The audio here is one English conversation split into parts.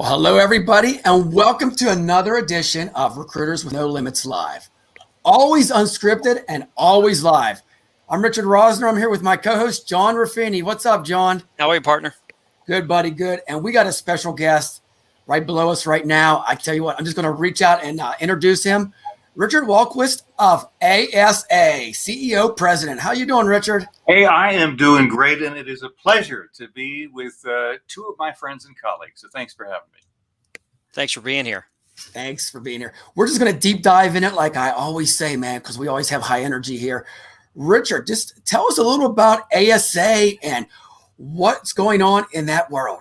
Well, hello, everybody, and welcome to another edition of Recruiters with No Limits Live. Always unscripted and always live. I'm Richard Rosner. I'm here with my co-host, John Ruffini. What's up, John? How are you, partner? Good, buddy, good. And we got a special guest right below us right now. I tell you what, I'm just going to reach out and introduce him. Richard Walquist of ASA, CEO, President. How you doing, Richard? Hey, I am doing great, and it is a pleasure to be with two of my friends and colleagues. So thanks for having me. Thanks for being here. Thanks for being here. We're just going to deep dive in it like I always say, man, because we always have high energy here. Richard, just tell us a little about ASA and what's going on in that world.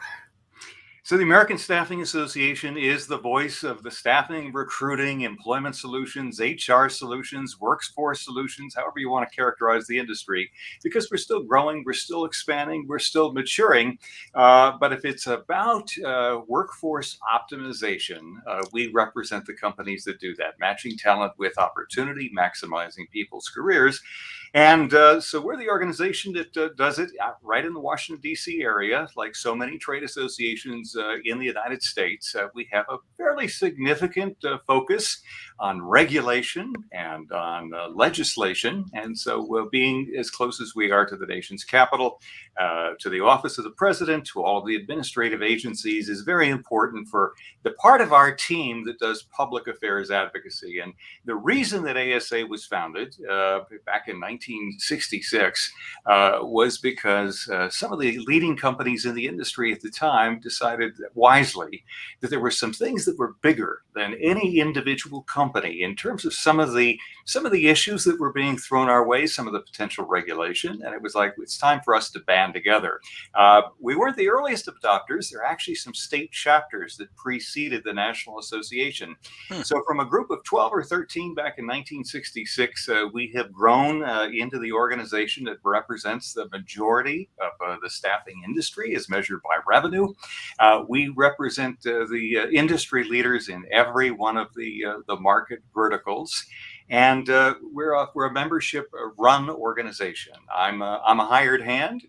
So the American Staffing Association is the voice of the staffing, recruiting, employment solutions, HR solutions, workforce solutions, however you want to characterize the industry, because we're still growing, we're still expanding, we're still maturing. But if it's about workforce optimization, we represent the companies that do that, matching talent with opportunity, maximizing people's careers. And so we're the organization that does it right in the Washington, D.C. area. Like so many trade associations in the United States, we have a fairly significant focus on regulation and on legislation. And so being as close as we are to the nation's capital, to the office of the president, to all of the administrative agencies is very important for the part of our team that does public affairs advocacy. And the reason that ASA was founded back in 1966 was because some of the leading companies in the industry at the time decided wisely that there were some things that were bigger than any individual company in terms of some of the issues that were being thrown our way, some of the potential regulation. And it was like, it's time for us to band together. We weren't the earliest adopters. There are actually some state chapters that preceded the National Association. So from a group of 12 or 13 back in 1966, we have grown into the organization that represents the majority of the staffing industry as measured by revenue. We represent the industry leaders in every one of the market verticals. And we're a membership-run organization. I'm a hired hand.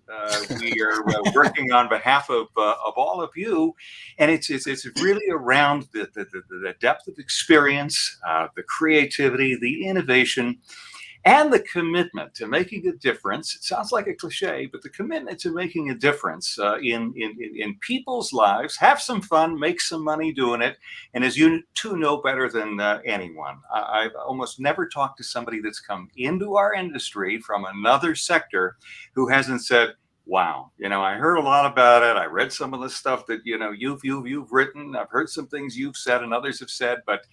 We are working on behalf of all of you, and it's really around the depth of experience, the creativity, the innovation, and the commitment to making a difference. It sounds like a cliche, but the commitment to making a difference in people's lives. Have some fun, make some money doing it. And as you two know better than anyone, I've almost never talked to somebody that's come into our industry from another sector who hasn't said, wow, I heard a lot about it. I read some of the stuff that, you've written. I've heard some things you've said and others have said, but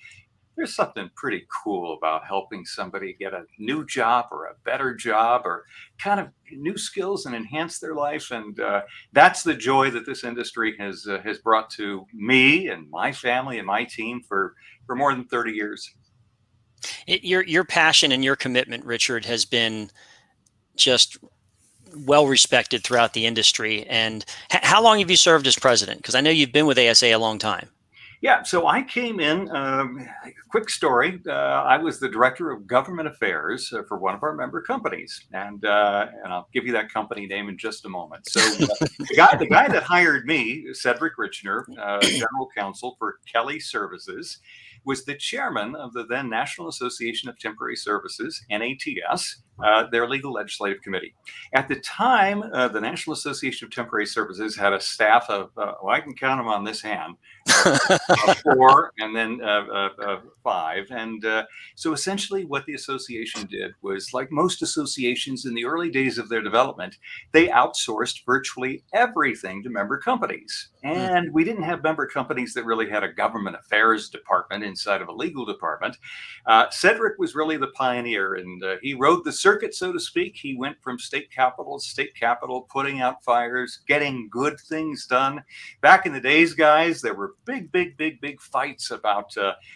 there's something pretty cool about helping somebody get a new job or a better job or kind of new skills and enhance their life. And that's the joy that this industry has brought to me and my family and my team for more than 30 years. Your passion and your commitment, Richard, has been just well respected throughout the industry. And how long have you served as president? Because I know you've been with ASA a long time. Yeah, so I came in, quick story, I was the director of government affairs for one of our member companies. And I'll give you that company name in just a moment. So the guy that hired me, Cedric Richner, general counsel for Kelly Services, was the chairman of the then National Association of Temporary Services, NATS, their legal legislative committee. At the time, the National Association of Temporary Services had a staff of, I can count them on this hand, 4 and then 5. And so essentially what the association did was, like most associations in the early days of their development, they outsourced virtually everything to member companies. And we didn't have member companies that really had a government affairs department inside of a legal department. Cedric was really the pioneer, and he rode the circuit, so to speak. He went from state capital to state capital, putting out fires, getting good things done. Back in the days, guys, there were big fights about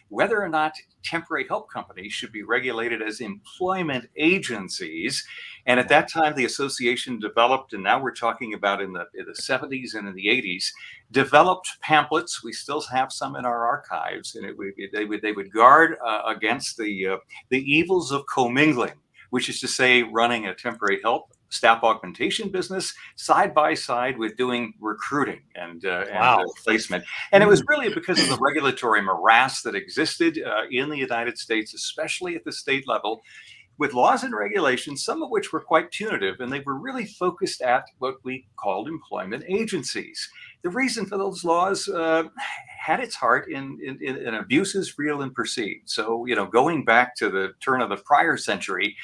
whether or not temporary help companies should be regulated as employment agencies. And at that time, the association developed, and now we're talking about in the 70s and in the 80s, developed pamphlets. We still have some in our archives, and they would guard against the evils of commingling, which is to say running a temporary help staff augmentation business side by side with doing recruiting and Wow. placement. And it was really because of the regulatory morass that existed in the United States, especially at the state level, with laws and regulations, some of which were quite punitive, and they were really focused at what we called employment agencies. The reason for those laws had its heart in abuses real and perceived. So, going back to the turn of the prior century,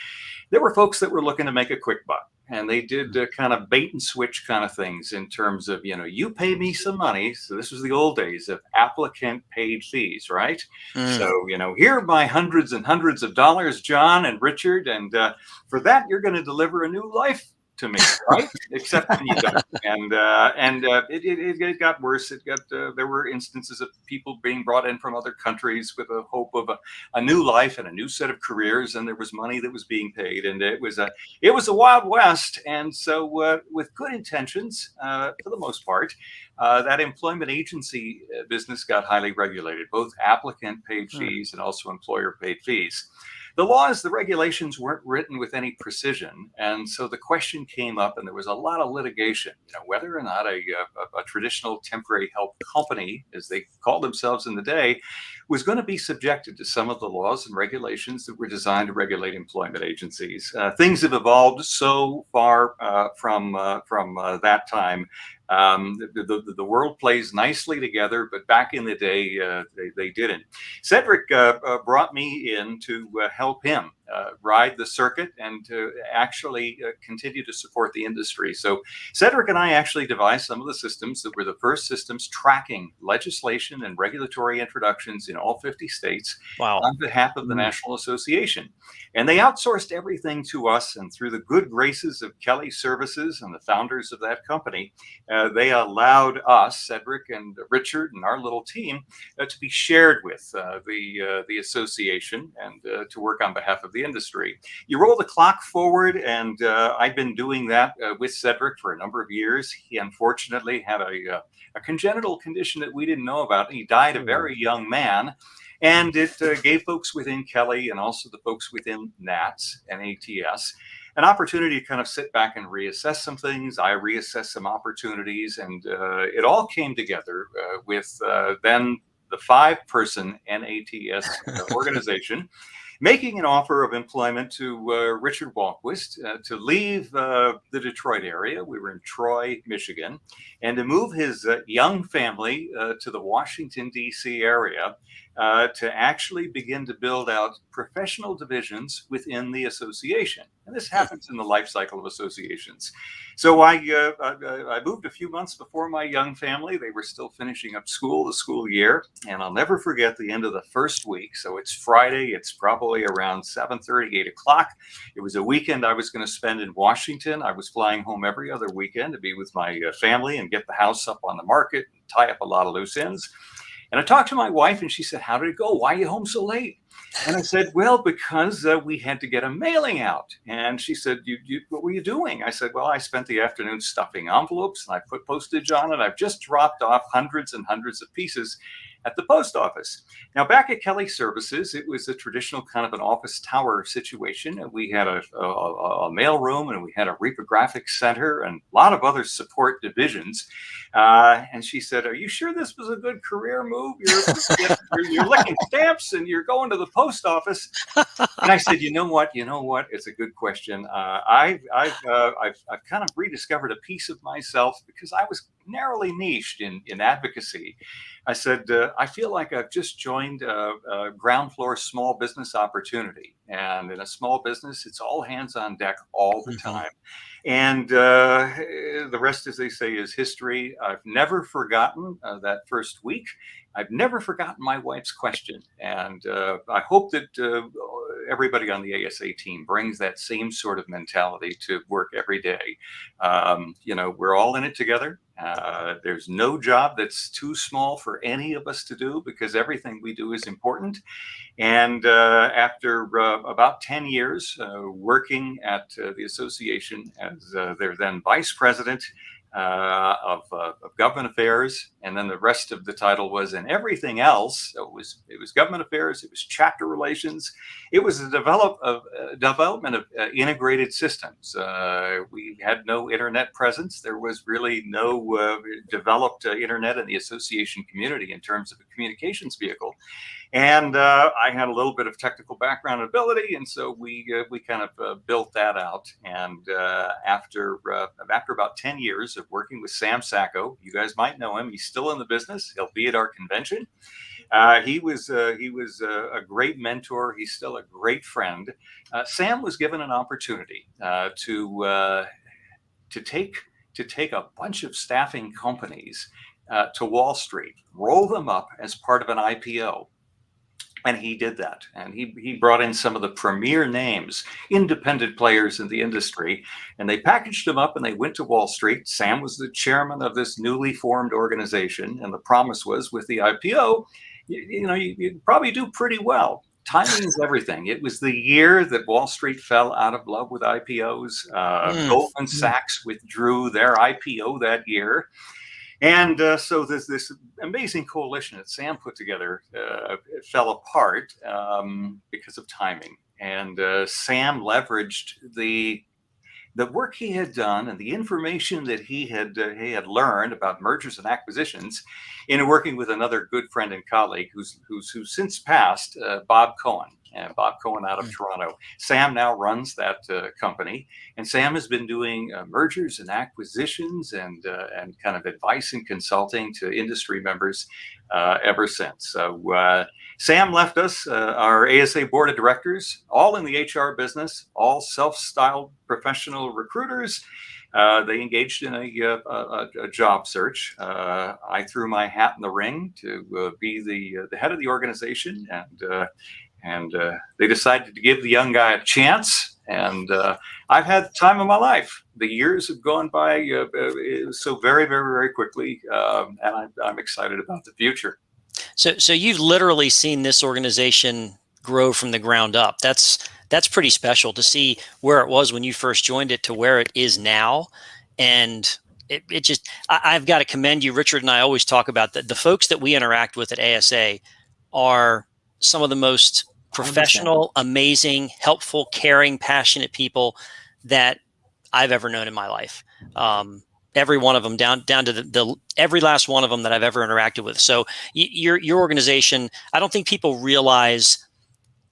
there were folks that were looking to make a quick buck. And they did kind of bait and switch kind of things in terms of, you pay me some money. So this was the old days of applicant paid fees, right? So, here are my hundreds and hundreds of dollars, John and Richard. And for that, you're going to deliver a new life to me, right? Except when you don't. And it got worse. There were instances of people being brought in from other countries with a hope of a new life and a new set of careers, and there was money that was being paid, and it was a wild west. And so, with good intentions, for the most part, that employment agency business got highly regulated, both applicant paid fees and also employer paid fees. The laws, the regulations weren't written with any precision. And so the question came up, and there was a lot of litigation, whether or not a traditional temporary help company, as they called themselves in the day, was going to be subjected to some of the laws and regulations that were designed to regulate employment agencies. Things have evolved so far from that time. The world plays nicely together, but back in the day, they didn't. Cedric brought me in to help him ride the circuit and to actually continue to support the industry. So Cedric and I actually devised some of the systems that were the first systems tracking legislation and regulatory introductions in all 50 states on behalf of the National Association. And they outsourced everything to us, and through the good graces of Kelly Services and the founders of that company, they allowed us, Cedric and Richard and our little team, to be shared with the association and to work on behalf of the industry. You roll the clock forward, and I've been doing that with Cedric for a number of years. He unfortunately had a congenital condition that we didn't know about. He died a very young man. And it gave folks within Kelly and also the folks within NATS, NATS, an opportunity to kind of sit back and reassess some things. I reassessed some opportunities, and it all came together with then the 5-person NATS organization making an offer of employment to Richard Walquist to leave the Detroit area. We were in Troy, Michigan, and to move his young family to the Washington, D.C. area to actually begin to build out professional divisions within the association. And this happens in the life cycle of associations. So I moved a few months before my young family. They were still finishing up the school year. And I'll never forget the end of the first week. So it's Friday. It's probably around 7:30, 8 o'clock. It was a weekend I was going to spend in Washington. I was flying home every other weekend to be with my family and get the house up on the market and tie up a lot of loose ends. And I talked to my wife, and she said, "How did it go? Why are you home so late?" And I said, "Well, because we had to get a mailing out." And she said, "What were you doing?" I said, "Well, I spent the afternoon stuffing envelopes, and I put postage on it. I've just dropped off hundreds and hundreds of pieces at the post office." Now, back at Kelly Services, it was a traditional kind of an office tower situation. And we had a mail room, and we had a reprographic center and a lot of other support divisions. And she said, "Are you sure this was a good career move? You're licking stamps and you're going to the post office." And I said, you know what? It's a good question. I've kind of rediscovered a piece of myself because I was narrowly niched in advocacy. I said, I feel like I've just joined a ground floor small business opportunity. And in a small business, it's all hands on deck all the time. And the rest, as they say, is history. I've never forgotten that first week. I've never forgotten my wife's question. And I hope that everybody on the ASA team brings that same sort of mentality to work every day. We're all in it together. There's no job that's too small for any of us to do because everything we do is important. And after about 10 years working at the association as their then vice president, of government affairs, and then the rest of the title was in everything else. So it was government affairs, it was chapter relations, it was the development of integrated systems. We had no internet presence. There was really no developed internet in the association community in terms of a communications vehicle. And I had a little bit of technical background and ability, and so we kind of built that out. And after about 10 years of working with Sam Sacco, you guys might know him. He's still in the business. He'll be at our convention. He was a great mentor. He's still a great friend. Sam was given an opportunity to take a bunch of staffing companies to Wall Street, roll them up as part of an IPO. And he did that. And he brought in some of the premier names, independent players in the industry, and they packaged them up and they went to Wall Street. Sam was the chairman of this newly formed organization. And the promise was, with the IPO, you probably do pretty well. Timing is everything. It was the year that Wall Street fell out of love with IPOs. Goldman Sachs withdrew their IPO that year. And so this amazing coalition that Sam put together fell apart because of timing. And Sam leveraged the work he had done and the information that he had learned about mergers and acquisitions in working with another good friend and colleague who's since passed, Bob Cohen. Bob Cohen out of Toronto. Sam now runs that company, and Sam has been doing mergers and acquisitions and kind of advice and consulting to industry members ever since. So Sam left us, our ASA board of directors, all in the HR business, all self-styled professional recruiters. They engaged in a job search. I threw my hat in the ring to be the head of the organization, and they decided to give the young guy a chance. And I've had the time of my life. The years have gone by so very, very, very quickly, and I'm excited about the future. So you've literally seen this organization grow from the ground up. That's pretty special to see where it was when you first joined it to where it is now. And it just, I've got to commend you. Richard and I always talk about that. The folks that we interact with at ASA are some of the most professional, 100%. Amazing, helpful, caring, passionate people that I've ever known in my life. Every one of them, down to the every last one of them that I've ever interacted with. So your organization, I don't think people realize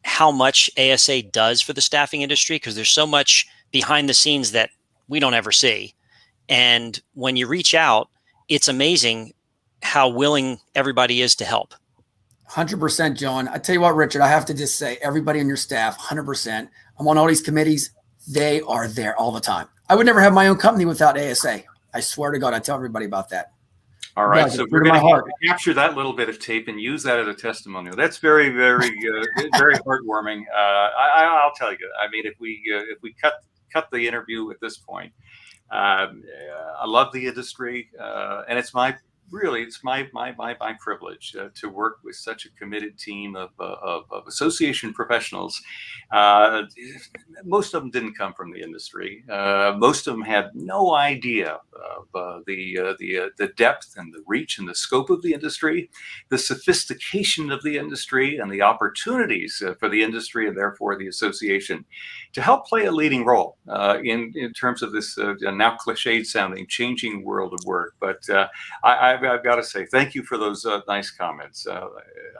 how much ASA does for the staffing industry, because there's so much behind the scenes that we don't ever see. And when you reach out, it's amazing how willing everybody is to help. 100%, John. I tell you what, Richard, I have to just say, everybody on your staff, 100%. I'm on all these committees. They are there all the time. I would never have my own company without ASA. I swear to God, I tell everybody about that. All right, so we're going to capture that little bit of tape and use that as a testimonial. That's very, very, very heartwarming. I'll tell you. I mean, if we cut the interview at this point, I love the industry, and it's my privilege to work with such a committed team of association professionals. Most of them didn't come from the industry. Most of them had no idea of the depth and the reach and the scope of the industry, the sophistication of the industry, and the opportunities for the industry and therefore the association to help play a leading role in terms of this now cliched sounding changing world of work. But I've got to say thank you for those nice comments.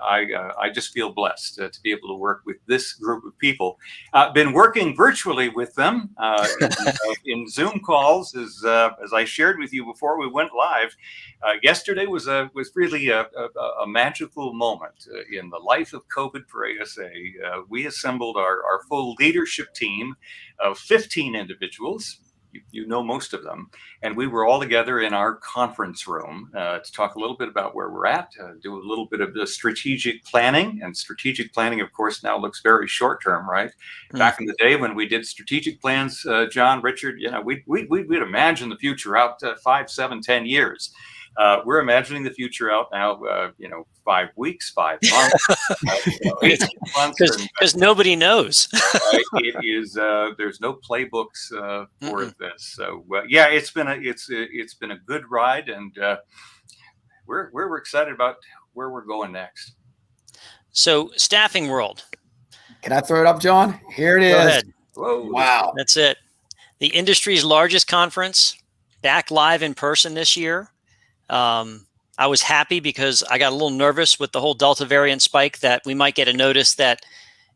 I just feel blessed to be able to work with this group of people. Been working virtually with them in Zoom calls, as I shared with you before we went live. Yesterday was really a magical moment in the life of COVID for ASA. We assembled our full leadership team of 15 individuals. You know most of them, and we were all together in our conference room to talk a little bit about where we're at, do a little bit of the strategic planning. And strategic planning, of course, now looks very short term, right? Mm-hmm. Back in the day when we did strategic plans, John, Richard, we'd imagine the future out 5, 7, 10 years. We're imagining the future out now, 5 weeks, 5 months, 18 months. Because nobody knows. It is. There's no playbooks for this. So yeah, it's been a good ride, and we're excited about where we're going next. So, Staffing World. Can I throw it up, John? Here it is. Go ahead. Whoa! Wow. That's it. The industry's largest conference, back live in person this year. I was happy because I got a little nervous with the whole Delta variant spike that we might get a notice that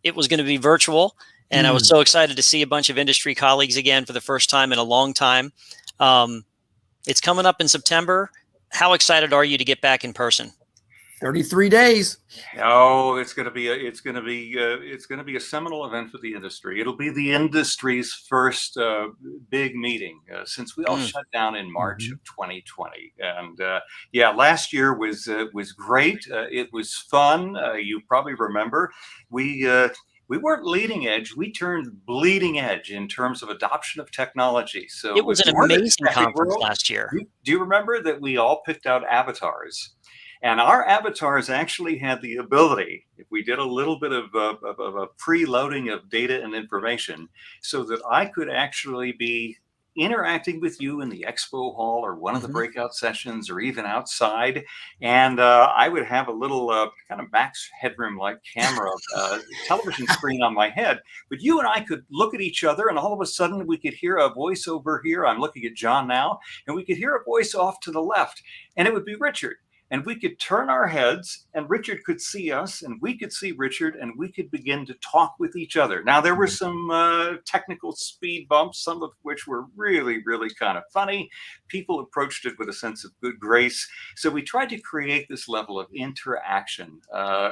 it was going to be virtual. And I was so excited to see a bunch of industry colleagues again for the first time in a long time. It's coming up in September. How excited are you to get back in person? 33 days. Oh, it's going to be a seminal event for the industry. It'll be the industry's first big meeting since we all shut down in March of 2020. And last year was great. It was fun. You probably remember we weren't leading edge. We turned bleeding edge in terms of adoption of technology. So it was an amazing conference last year. Do you remember that we all picked out avatars? And our avatars actually had the ability, if we did a little bit of a preloading of data and information, so that I could actually be interacting with you in the expo hall or one of the breakout sessions or even outside. And I would have a little kind of max headroom like camera television screen on my head. But you and I could look at each other, and all of a sudden we could hear a voice over here. I'm looking at John now, and we could hear a voice off to the left, and it would be Richard. And we could turn our heads, and Richard could see us, and we could see Richard, and we could begin to talk with each other. Now, there were some technical speed bumps, some of which were really, really kind of funny. People approached it with a sense of good grace. So we tried to create this level of interaction,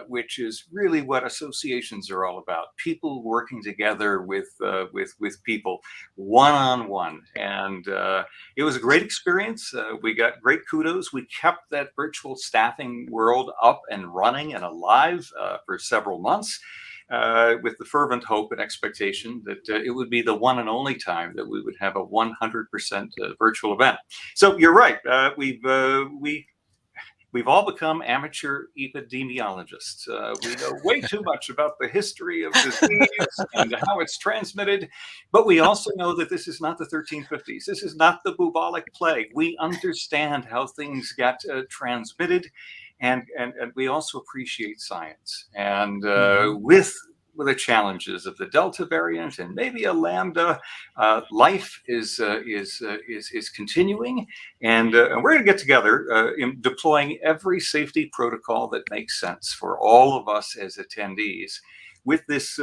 which is really what associations are all about. People working together with people, one-on-one. And it was a great experience. We got great kudos. We kept that virtual staffing world up and running and alive for several months with the fervent hope and expectation that it would be the one and only time that we would have a 100% virtual event. So you're right. We've all become amateur epidemiologists. We know way too much about the history of disease and how it's transmitted, but we also know that this is not the 1350s. This is not the bubonic plague. We understand how things got transmitted, and we also appreciate science. And with the challenges of the Delta variant and maybe a Lambda, life is continuing, and we're going to get together in deploying every safety protocol that makes sense for all of us as attendees, with this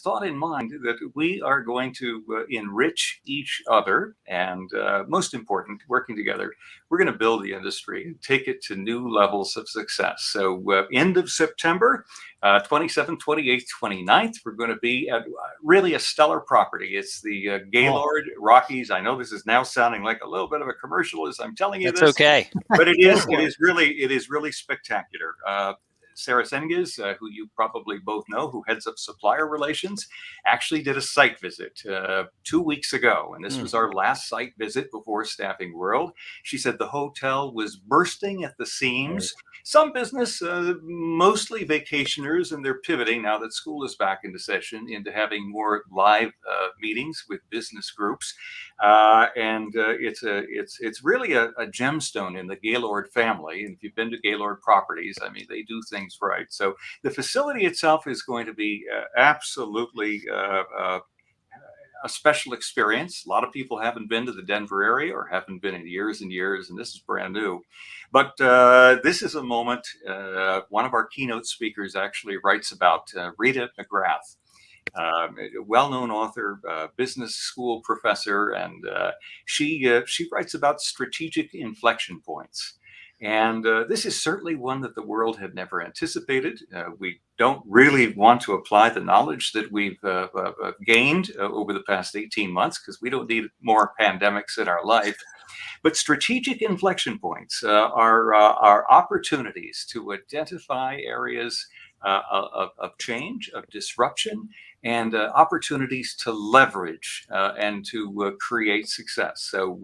thought in mind that we are going to enrich each other, and most important, working together, we're going to build the industry and take it to new levels of success. So end of September, 27th, 28th, 29th, we're going to be at really a stellar property. It's the Gaylord Rockies. I know this is now sounding like a little bit of a commercial as I'm telling you this. It's okay. But it is really spectacular. Sarah Sengiz, who you probably both know, who heads up supplier relations, actually did a site visit 2 weeks ago. And this was our last site visit before Staffing World. She said the hotel was bursting at the seams. Some business, mostly vacationers, and they're pivoting now that school is back into session into having more live meetings with business groups. And it's really a gemstone in the Gaylord family. And if you've been to Gaylord Properties, I mean, they do things right. So the facility itself is going to be absolutely a special experience. A lot of people haven't been to the Denver area or haven't been in years and years, and this is brand new. But this is a moment, one of our keynote speakers actually writes about Rita McGrath, a well-known author, business school professor, and she writes about strategic inflection points. And this is certainly one that the world had never anticipated. We don't really want to apply the knowledge that we've gained over the past 18 months because we don't need more pandemics in our life. But strategic inflection points are opportunities to identify areas of change, of disruption, and opportunities to leverage and to create success. So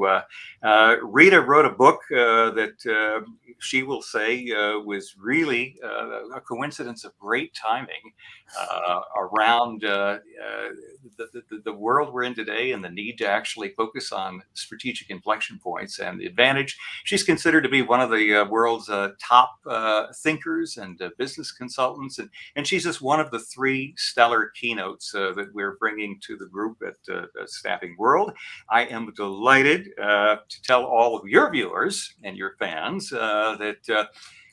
Rita wrote a book that she will say was really a coincidence of great timing around the world we're in today and the need to actually focus on strategic inflection points and the advantage. She's considered to be one of the world's top thinkers and business consultants, and she's just one of the 3 stellar keynotes that we're bringing to the group at Staffing World. I am delighted to tell all of your viewers and your fans that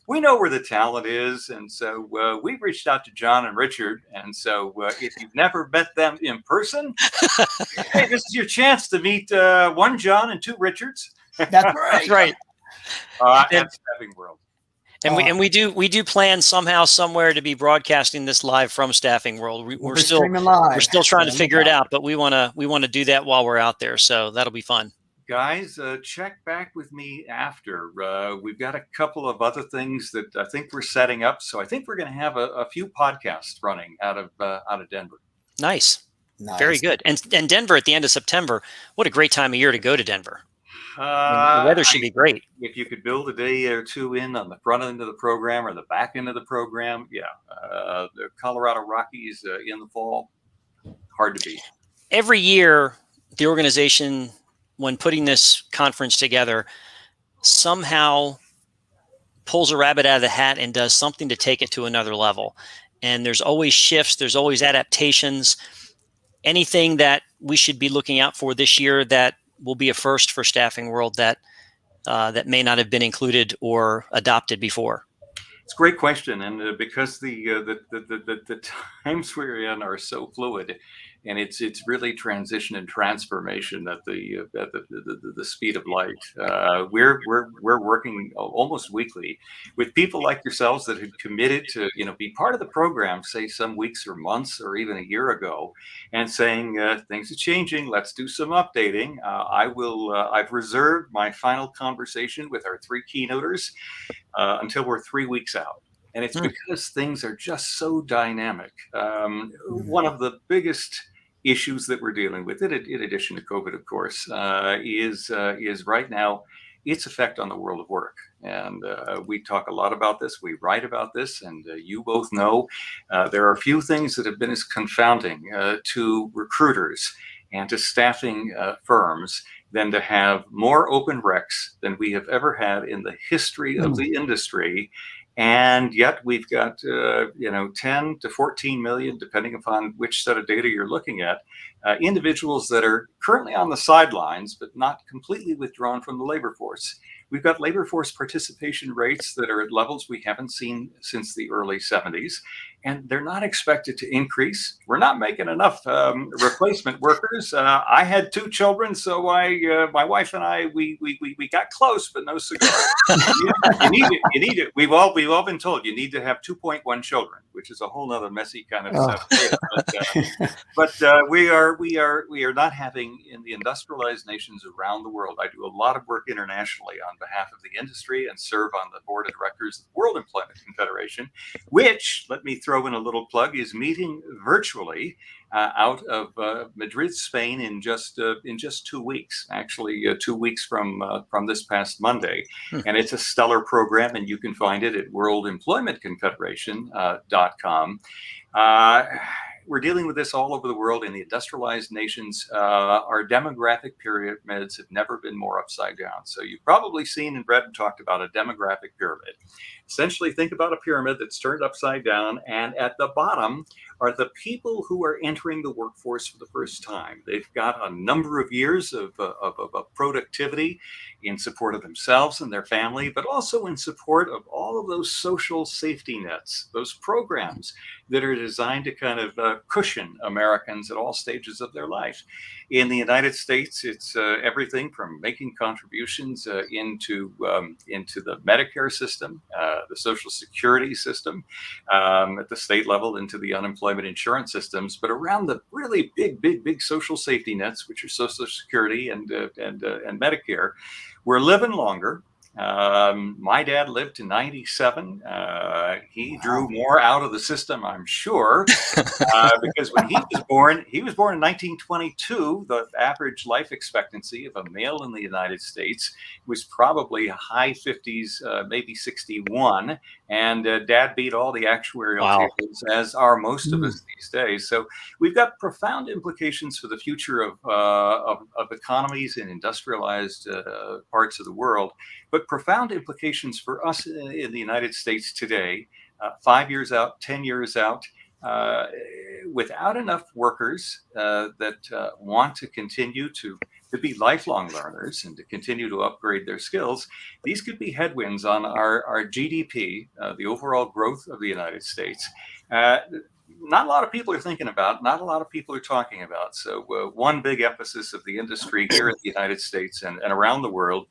we know where the talent is. And so we've reached out to John and Richard. And so if you've never met them in person, hey, this is your chance to meet 1 John and 2 Richards. That's right. That's right. At Staffing World. And we do plan somehow, somewhere to be broadcasting this live from Staffing World. We're still trying to figure it out, but we want to do that while we're out there. So that'll be fun. Guys, check back with me after. We've got a couple of other things that I think we're setting up. So I think we're going to have a few podcasts running out of Denver. Nice. Very good. And Denver at the end of September. What a great time of year to go to Denver. The weather should be great. If you could build a day or 2 in on the front end of the program or the back end of the program, the Colorado Rockies in the fall, hard to beat. Every year, the organization, when putting this conference together, somehow pulls a rabbit out of the hat and does something to take it to another level. And there's always shifts. There's always adaptations. Anything that we should be looking out for this year that will be a first for Staffing World that may not have been included or adopted before? It's a great question. And because the times we're in are so fluid, and it's really transition and transformation at the speed of light. We're working almost weekly with people like yourselves that had committed to be part of the program, say some weeks or months or even a year ago, and saying things are changing. Let's do some updating. I've reserved my final conversation with our 3 keynoters until we're 3 weeks out. And it's because things are just so dynamic. One of the biggest issues that we're dealing with, in addition to COVID, of course, is right now its effect on the world of work. And we talk a lot about this. We write about this. And you both know there are a few things that have been as confounding to recruiters and to staffing firms than to have more open recs than we have ever had in the history of the industry. And yet we've got, 10 to 14 million, depending upon which set of data you're looking at, individuals that are currently on the sidelines, but not completely withdrawn from the labor force. We've got labor force participation rates that are at levels we haven't seen since the early 70s, and they're not expected to increase. We're not making enough replacement workers. I had 2 children, so my wife and I, we got close, but no cigar. You need it. We've all been told you need to have 2.1 children, which is a whole nother messy kind of stuff. But we are not having, in the industrialized nations around the world. I do a lot of work internationally on behalf of the industry and serve on the board of directors of the World Employment Confederation, which, let me throw in a little plug, is meeting virtually out of Madrid, Spain, in just 2 weeks. Actually, 2 weeks from this past Monday, and it's a stellar program, and you can find it at worldemploymentconfederation.com. We're dealing with this all over the world. In the industrialized nations, our demographic pyramids have never been more upside down. So you've probably seen and read and talked about a demographic pyramid. Essentially, think about a pyramid that's turned upside down, and at the bottom are the people who are entering the workforce for the first time. They've got a number of years of productivity in support of themselves and their family, but also in support of all of those social safety nets, those programs that are designed to kind of cushion Americans at all stages of their life. In the United States, it's everything from making contributions into the Medicare system, the Social Security system, at the state level into the unemployment insurance systems, but around the really big social safety nets, which are Social Security and Medicare. We're living longer. My dad lived to 97. He drew more out of the system, I'm sure, because when he was born in 1922. The average life expectancy of a male in the United States was probably high 50s, maybe 61. And Dad beat all the actuarial tables, as are most of us these days. So we've got profound implications for the future of economies in industrialized parts of the world, but profound implications for us in the United States today, 5 years out, 10 years out. Without enough workers that want to continue to be lifelong learners and to continue to upgrade their skills, these could be headwinds on our GDP, the overall growth of the United States. Not a lot of people are thinking about, not a lot of people are talking about. So one big emphasis of the industry here in the United States and around the world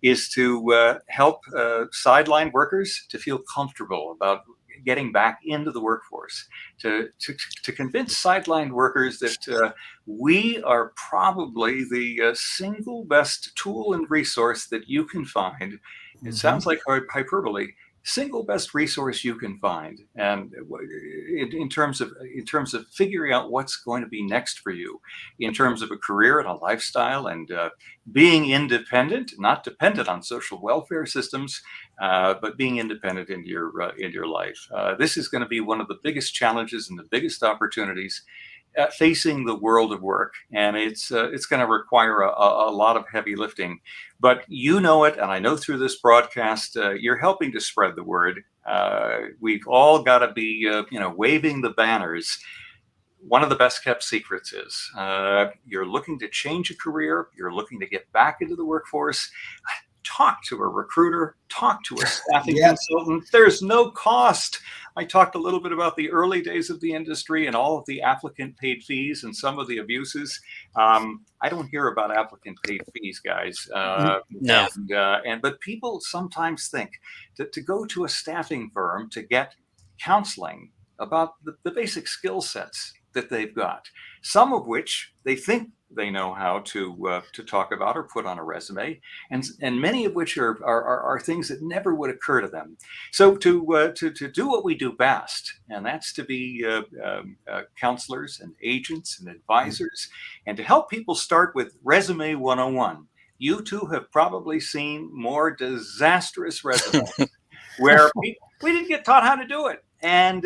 is to help sideline workers to feel comfortable about getting back into the workforce, to convince sidelined workers that we are probably the single best tool and resource that you can find. It sounds like hyperbole. Single best resource you can find, and in terms of figuring out what's going to be next for you, in terms of a career and a lifestyle, and being independent, not dependent on social welfare systems, but being independent in your life. This is going to be one of the biggest challenges and the biggest opportunities facing the world of work, and it's going to require a lot of heavy lifting. But you know it, and I know through this broadcast, you're helping to spread the word. We've all got to be, waving the banners. One of the best kept secrets is you're looking to change a career, you're looking to get back into the workforce. Talk to a recruiter, talk to a staffing consultant. There's no cost. I talked a little bit about the early days of the industry and all of the applicant paid fees and some of the abuses. I don't hear about applicant paid fees, guys. No. But people sometimes think that to go to a staffing firm to get counseling about the basic skill sets that they've got, some of which they think they know how to talk about or put on a resume, and many of which are things that never would occur to them. So to do what we do best, and that's to be counselors and agents and advisors, and to help people start with Resume 101. You two have probably seen more disastrous resumes where we didn't get taught how to do it. And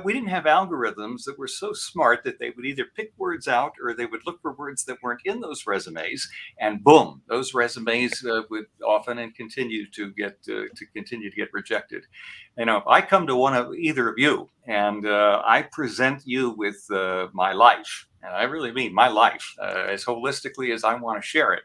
we didn't have algorithms that were so smart that they would either pick words out or they would look for words that weren't in those resumes, and boom, those resumes would often and continue to get rejected. If I come to either of you and I present you with my life, and I really mean my life, as holistically as I want to share it.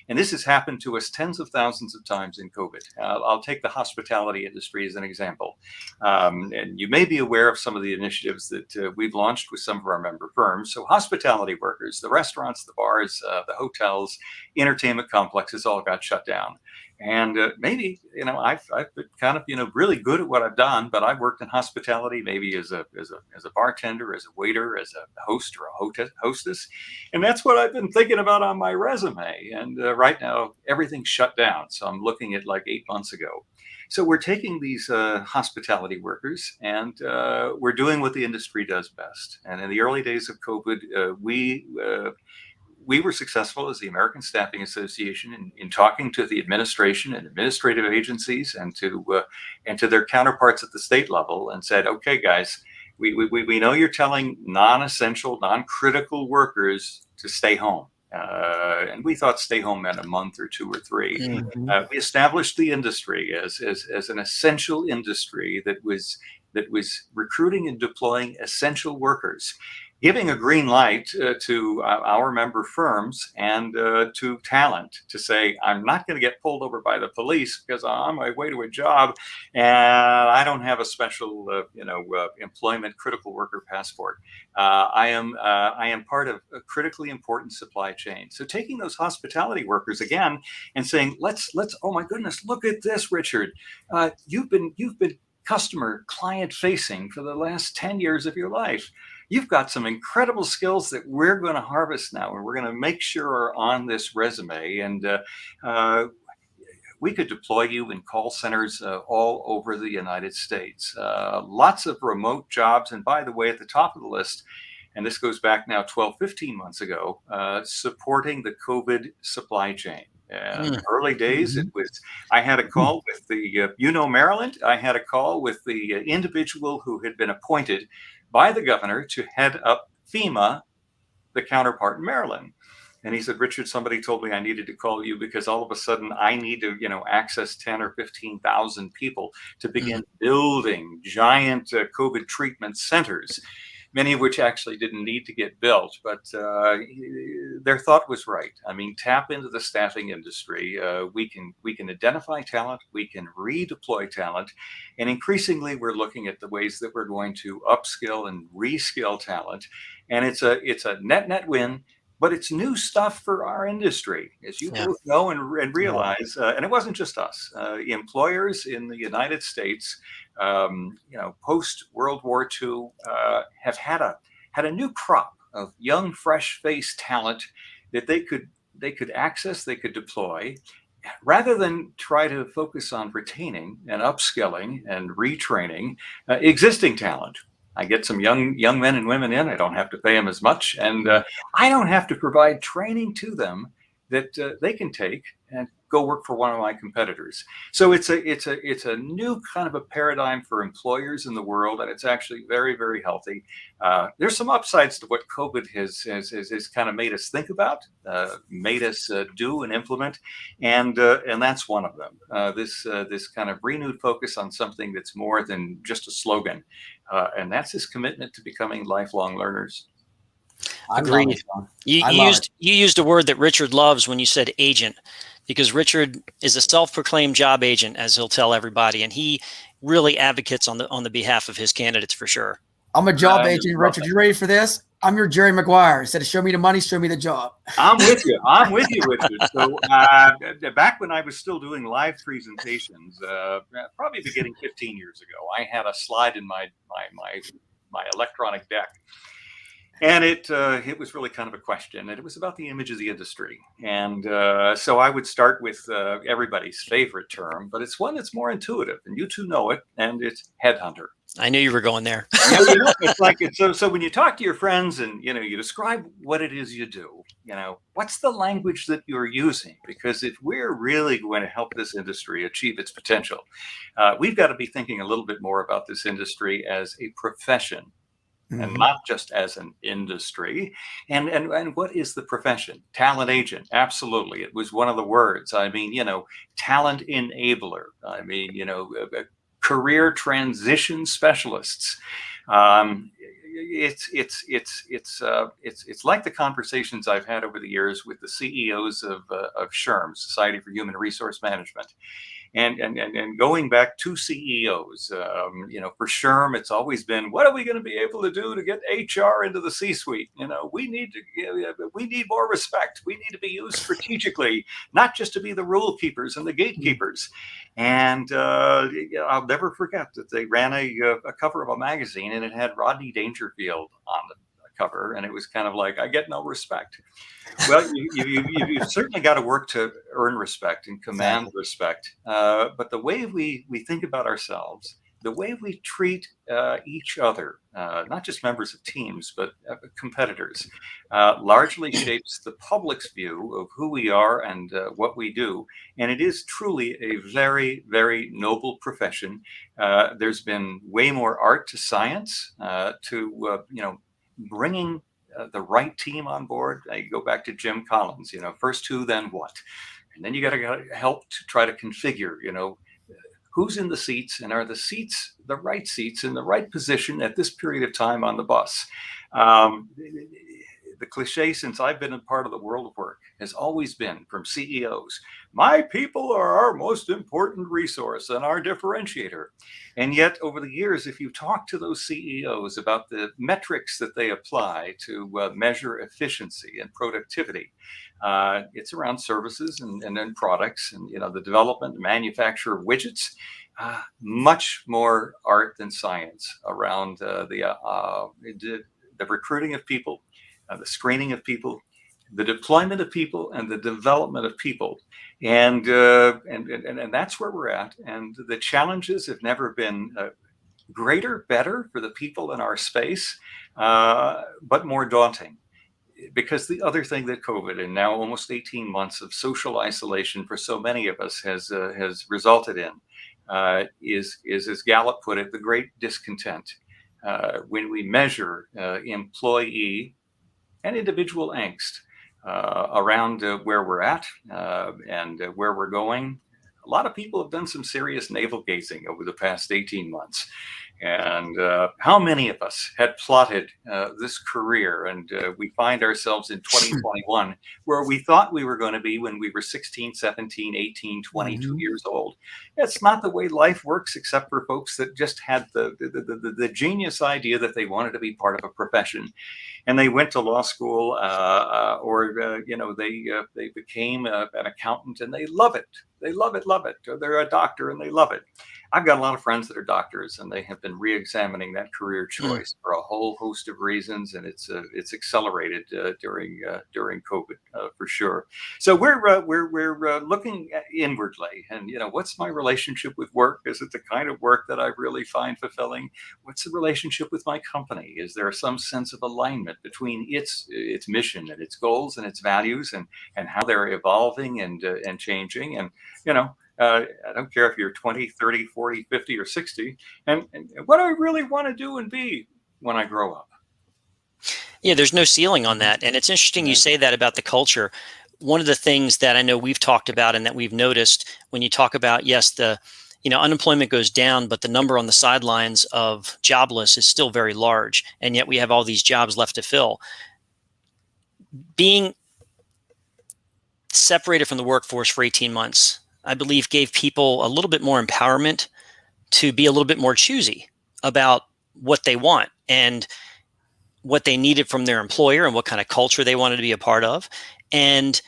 And this has happened to us tens of thousands of times in COVID. I'll take the hospitality industry as an example. And you may be aware of some of the initiatives that we've launched with some of our member firms. So hospitality workers, the restaurants, the bars, the hotels, entertainment complexes all got shut down. And maybe, I've been kind of, really good at what I've done, but I've worked in hospitality, maybe as a bartender, as a waiter, as a host or a hostess. And that's what I've been thinking about on my resume. And right now, everything's shut down. So I'm looking at like 8 months ago. So we're taking these hospitality workers and we're doing what the industry does best. And in the early days of COVID, we were successful as the American Staffing Association in talking to the administration and administrative agencies and to their counterparts at the state level, and said, okay, guys, we know you're telling non-essential, non-critical workers to stay home. And we thought stay home meant a month or 2 or 3. Mm-hmm. We established the industry as an essential industry that was recruiting and deploying essential workers, giving a green light to our member firms and to talent to say, I'm not going to get pulled over by the police because I'm on my way to a job and I don't have a special, employment critical worker passport. I am part of a critically important supply chain. So taking those hospitality workers again and saying, let's, oh my goodness, look at this, Richard. You've been customer client facing for the last 10 years of your life. You've got some incredible skills that we're going to harvest now, and we're going to make sure are on this resume. And we could deploy you in call centers all over the United States. Lots of remote jobs. And by the way, at the top of the list, and this goes back now 12, 15 months ago, supporting the COVID supply chain. Early days, it was, I had a call with the, Maryland, I had a call with the individual who had been appointed by the governor to head up FEMA, the counterpart in Maryland. And he said, Richard, somebody told me I needed to call you because all of a sudden I need to, access 10 or 15,000 people to begin building giant COVID treatment centers, many of which actually didn't need to get built. But their thought was right. I mean, tap into the staffing industry. We can identify talent. We can redeploy talent. And increasingly, we're looking at the ways that we're going to upskill and reskill talent. And it's a net win. But it's new stuff for our industry, as you both know and realize. And it wasn't just us. Employers in the United States, post World War II, have had a new crop of young, fresh-faced talent that they could access, they could deploy, rather than try to focus on retaining and upskilling and retraining existing talent. I get some young men and women in. I don't have to pay them as much, and I don't have to provide training to them that they can take and go work for one of my competitors. So it's a new kind of a paradigm for employers in the world, and it's actually very, very healthy. There's some upsides to what COVID has kind of made us think about, made us do and implement, and that's one of them. This kind of renewed focus on something that's more than just a slogan, and that's his commitment to becoming lifelong learners. Agreed. You used a word that Richard loves when you said agent, because Richard is a self-proclaimed job agent, as he'll tell everybody, and he really advocates on the behalf of his candidates for sure. I'm a job agent, Richard. You ready for this? I'm your Jerry Maguire. Instead of show me the money, show me the job. I'm with you, Richard. So back when I was still doing live presentations, probably beginning 15 years ago, I had a slide in my electronic deck. And it was really kind of a question, and it was about the image of the industry. And so I would start with everybody's favorite term, but it's one that's more intuitive, and you two know it, and it's Headhunter. I knew you were going there. It's like so when you talk to your friends and you describe what it is you do, what's the language that you're using? Because if we're really going to help this industry achieve its potential, we've got to be thinking a little bit more about this industry as a profession. And not just as an industry. And what is the profession? Talent agent. Absolutely. It was one of the words. I mean, talent enabler. I mean, career transition specialists. It's like the conversations I've had over the years with the CEOs of SHRM, Society for Human Resource Management. And going back to CEOs, for SHRM, it's always been, what are we going to be able to do to get HR into the C-suite? We need more respect. We need to be used strategically, not just to be the rule keepers and the gatekeepers. And I'll never forget that they ran a cover of a magazine, and it had Rodney Dangerfield on the cover, and it was kind of like, I get no respect. Well, you've certainly got to work to earn respect and command respect. But the way we think about ourselves, the way we treat each other, not just members of teams, but competitors, largely shapes the public's view of who we are and what we do. And it is truly a very, very noble profession. There's been way more art to science, to bringing the right team on board. I go back to Jim Collins, first who, then what? And then you got to help to try to configure, who's in the seats, and are the seats the right seats in the right position at this period of time on the bus. The cliche since I've been a part of the world of work has always been from CEOs, my people are our most important resource and our differentiator. And yet over the years, if you talk to those CEOs about the metrics that they apply to measure efficiency and productivity, it's around services and then products and the development and manufacture of widgets. Much more art than science around the recruiting of people, the screening of people, the deployment of people and the development of people. And that's where we're at. And the challenges have never been greater, better for the people in our space, but more daunting. Because the other thing that COVID and now almost 18 months of social isolation for so many of us has resulted in is, as Gallup put it, the great discontent. When we measure employee and individual angst around where we're at and where we're going, a lot of people have done some serious navel gazing over the past 18 months. And how many of us had plotted this career, and we find ourselves in 2021 where we thought we were going to be when we were 16, 17, 18, 22 years old. It's not the way life works, except for folks that just had the genius idea that they wanted to be part of a profession. And they went to law school or they became an accountant and they love it. They love it. Or they're a doctor and they love it. I've got a lot of friends that are doctors, and they have been re-examining that career choice for a whole host of reasons, and it's accelerated during COVID for sure. So we're looking inwardly, and what's my relationship with work? Is it the kind of work that I really find fulfilling? What's the relationship with my company? Is there some sense of alignment between its mission and its goals and its values, and how they're evolving and changing? And I don't care if you're 20, 30, 40, 50, or 60. And what do I really want to do and be when I grow up? Yeah, there's no ceiling on that. And it's interesting you say that about the culture. One of the things that I know we've talked about and that we've noticed when you talk about, yes, the unemployment goes down, but the number on the sidelines of jobless is still very large. And yet we have all these jobs left to fill. Being separated from the workforce for 18 months, I believe, gave people a little bit more empowerment to be a little bit more choosy about what they want and what they needed from their employer and what kind of culture they wanted to be a part of. And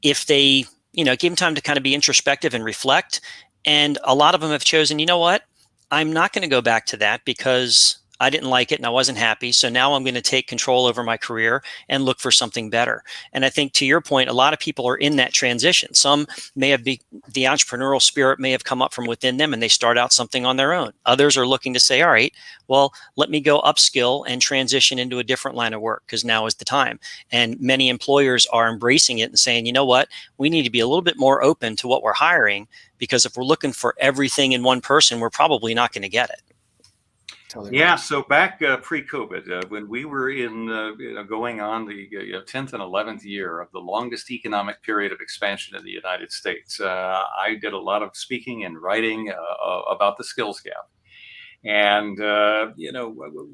if they, gave them time to kind of be introspective and reflect, and a lot of them have chosen, you know what, I'm not going to go back to that because I didn't like it and I wasn't happy. So now I'm going to take control over my career and look for something better. And I think to your point, a lot of people are in that transition. Some may have the entrepreneurial spirit may have come up from within them and they start out something on their own. Others are looking to say, all right, well, let me go upskill and transition into a different line of work because now is the time. And many employers are embracing it and saying, you know what, we need to be a little bit more open to what we're hiring, because if we're looking for everything in one person, we're probably not going to get it. Totally Yeah, right. so back pre-COVID, when we were in going on the 10th and 11th year of the longest economic period of expansion in the United States, I did a lot of speaking and writing about the skills gap. And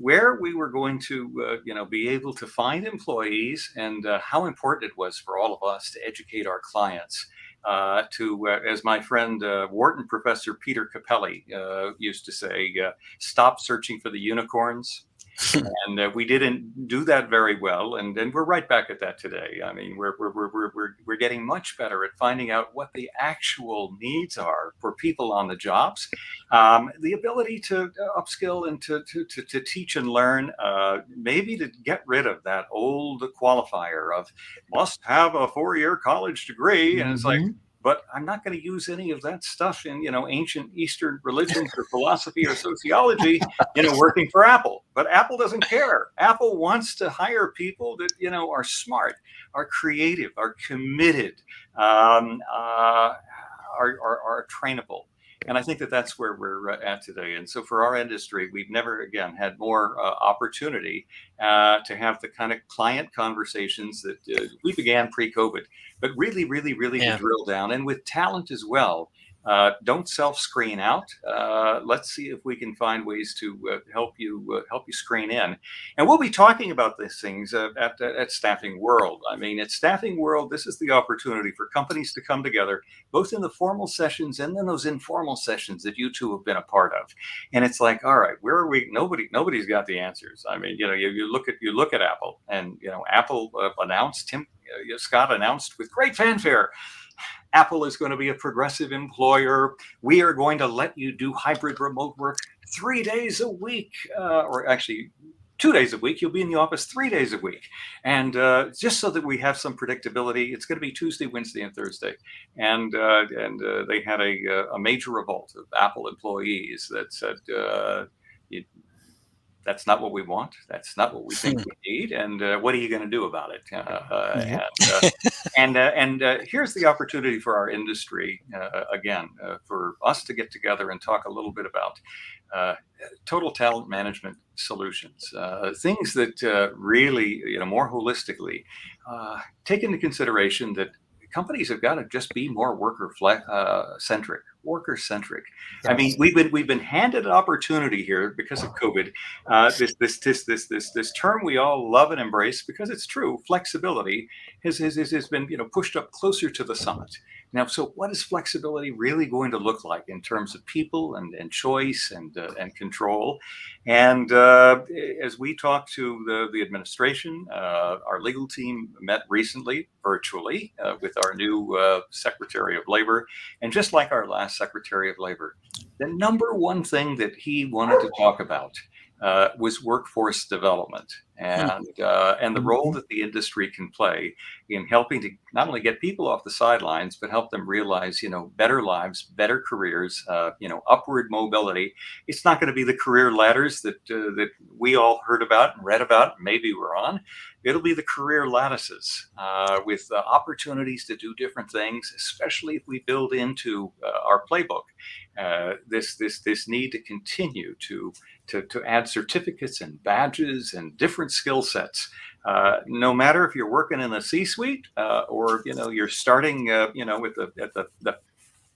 where we were going to be able to find employees, and how important it was for all of us to educate our clients as my friend Wharton professor Peter Capelli used to say, stop searching for the unicorns. And we didn't do that very well, and we're right back at that today. I mean, we're getting much better at finding out what the actual needs are for people on the jobs, the ability to upskill and to teach and learn, maybe to get rid of that old qualifier of must have a 4-year college degree, and it's like, but I'm not going to use any of that stuff in, ancient Eastern religions or philosophy or sociology, working for Apple. But Apple doesn't care. Apple wants to hire people that, are smart, are creative, are committed, are trainable. And I think that that's where we're at today. And so for our industry, we've never, again, had more opportunity to have the kind of client conversations that we began pre-COVID, but really to drill down, and with talent as well. Don't self-screen out. Let's see if we can find ways to help you screen in. And we'll be talking about these things at Staffing World. I mean, at Staffing World, this is the opportunity for companies to come together, both in the formal sessions and then those informal sessions that you two have been a part of. And it's like, all right, where are we? Nobody's got the answers. I mean, you look at Apple, and Apple announced Scott announced with great fanfare, Apple is going to be a progressive employer. We are going to let you do hybrid remote work 3 days a week, or actually 2 days a week. You'll be in the office 3 days a week. And just so that we have some predictability, it's going to be Tuesday, Wednesday, and Thursday. And they had a major revolt of Apple employees that said, that's not what we want. That's not what we think we need. And what are you going to do about it? Here's the opportunity for our industry, again, for us to get together and talk a little bit about total talent management solutions, things that really, more holistically, take into consideration that companies have got to just be more centric. Yes. I mean, we've been handed an opportunity here because of COVID. This term we all love and embrace because it's true. Flexibility has been pushed up closer to the summit. Now, so what is flexibility really going to look like in terms of people and choice and control? And as we talk to the administration, our legal team met recently virtually with our new Secretary of Labor. And just like our last Secretary of Labor, the number one thing that he wanted to talk about was workforce development and the role that the industry can play in helping to not only get people off the sidelines, but help them realize, better lives, better careers, upward mobility. It's not going to be the career ladders that we all heard about and read about, maybe we're on. It'll be the career lattices with opportunities to do different things, especially if we build into our playbook this need to continue to add certificates and badges and different skill sets. No matter if you're working in the C-suite or you're starting with the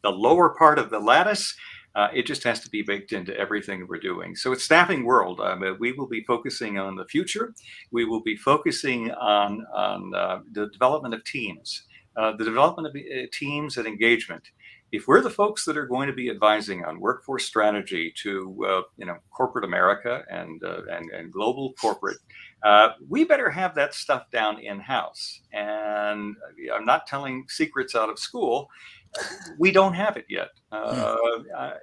lower part of the lattice. It just has to be baked into everything we're doing. So it's Staffing World. We will be focusing on the future. We will be focusing on the development of teams, teams and engagement. If we're the folks that are going to be advising on workforce strategy to corporate America and global corporate, we better have that stuff down in-house. And I'm not telling secrets out of school. We don't have it yet.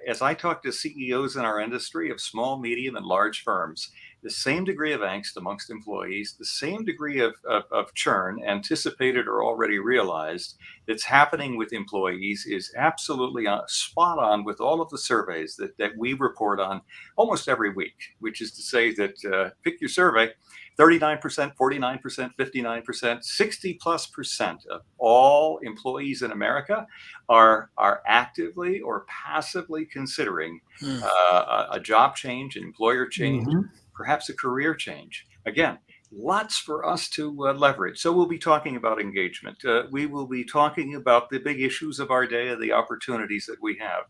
As I talk to CEOs in our industry of small, medium, and large firms, the same degree of angst amongst employees, the same degree of churn anticipated or already realized that's happening with employees is absolutely spot on with all of the surveys that we report on almost every week, which is to say that pick your survey, 39%, 49%, 59%, 60+% of all employees in America are actively or passively considering a job change, an employer change, perhaps a career change. Again, lots for us to leverage. So we'll be talking about engagement. We will be talking about the big issues of our day and the opportunities that we have.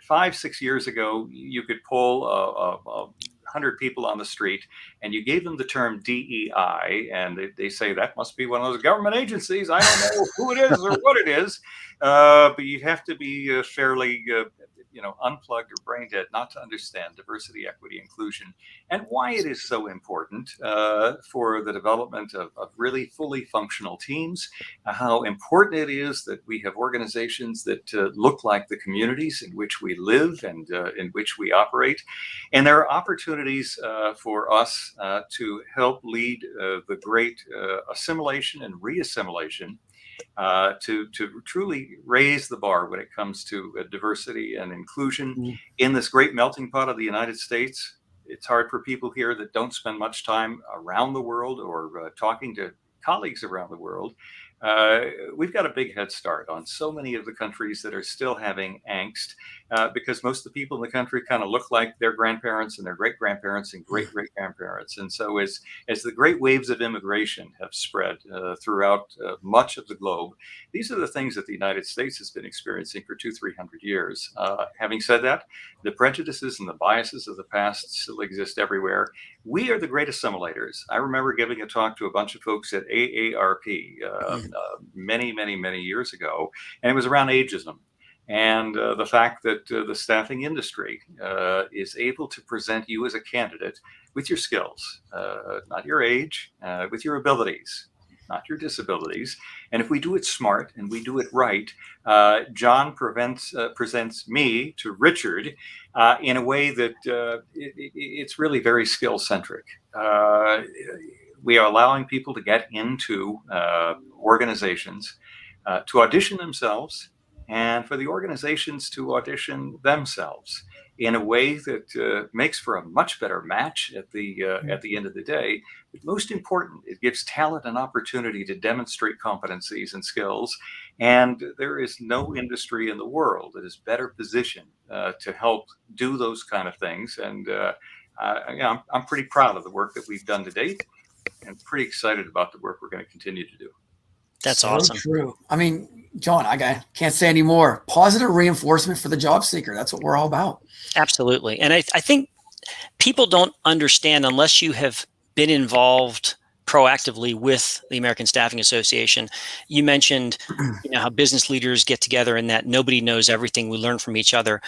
5-6 years ago, you could pull 100 people on the street and you gave them the term DEI and they say that must be one of those government agencies. I don't know who it is or what it is, but you have to be fairly unplugged or brain dead not to understand diversity, equity, inclusion, and why it is so important for the development of really fully functional teams, how important it is that we have organizations that look like the communities in which we live and in which we operate. And there are opportunities for us to help lead the great assimilation and reassimilation to truly raise the bar when it comes to diversity and inclusion in this great melting pot of the United States. It's hard for people here that don't spend much time around the world or talking to colleagues around the world. We've got a big head start on so many of the countries that are still having angst because most of the people in the country kind of look like their grandparents and their great-grandparents and great-great-grandparents. And so as the great waves of immigration have spread throughout much of the globe, these are the things that the United States has been experiencing for 200-300 years. Having said that, the prejudices and the biases of the past still exist everywhere. We are the great assimilators. I remember giving a talk to a bunch of folks at AARP many years ago, and it was around ageism. And the fact that the staffing industry is able to present you as a candidate with your skills, not your age, with your abilities. not your disabilities. And if we do it smart and we do it right, John presents me to Richard in a way that it's really very skill centric. We are allowing people to get into organizations to audition themselves, and for the organizations to audition themselves in a way that makes for a much better match at the end of the day. But most important, it gives talent an opportunity to demonstrate competencies and skills. And there is no industry in the world that is better positioned to help do those kind of things. And I'm pretty proud of the work that we've done to date, and pretty excited about the work we're going to continue to do. That's so awesome. True. I mean, John, I can't say any more. Positive reinforcement for the job seeker. That's what we're all about. Absolutely. And I think people don't understand, unless you have been involved proactively with the American Staffing Association. You mentioned how business leaders get together and that nobody knows everything. We learn from each other.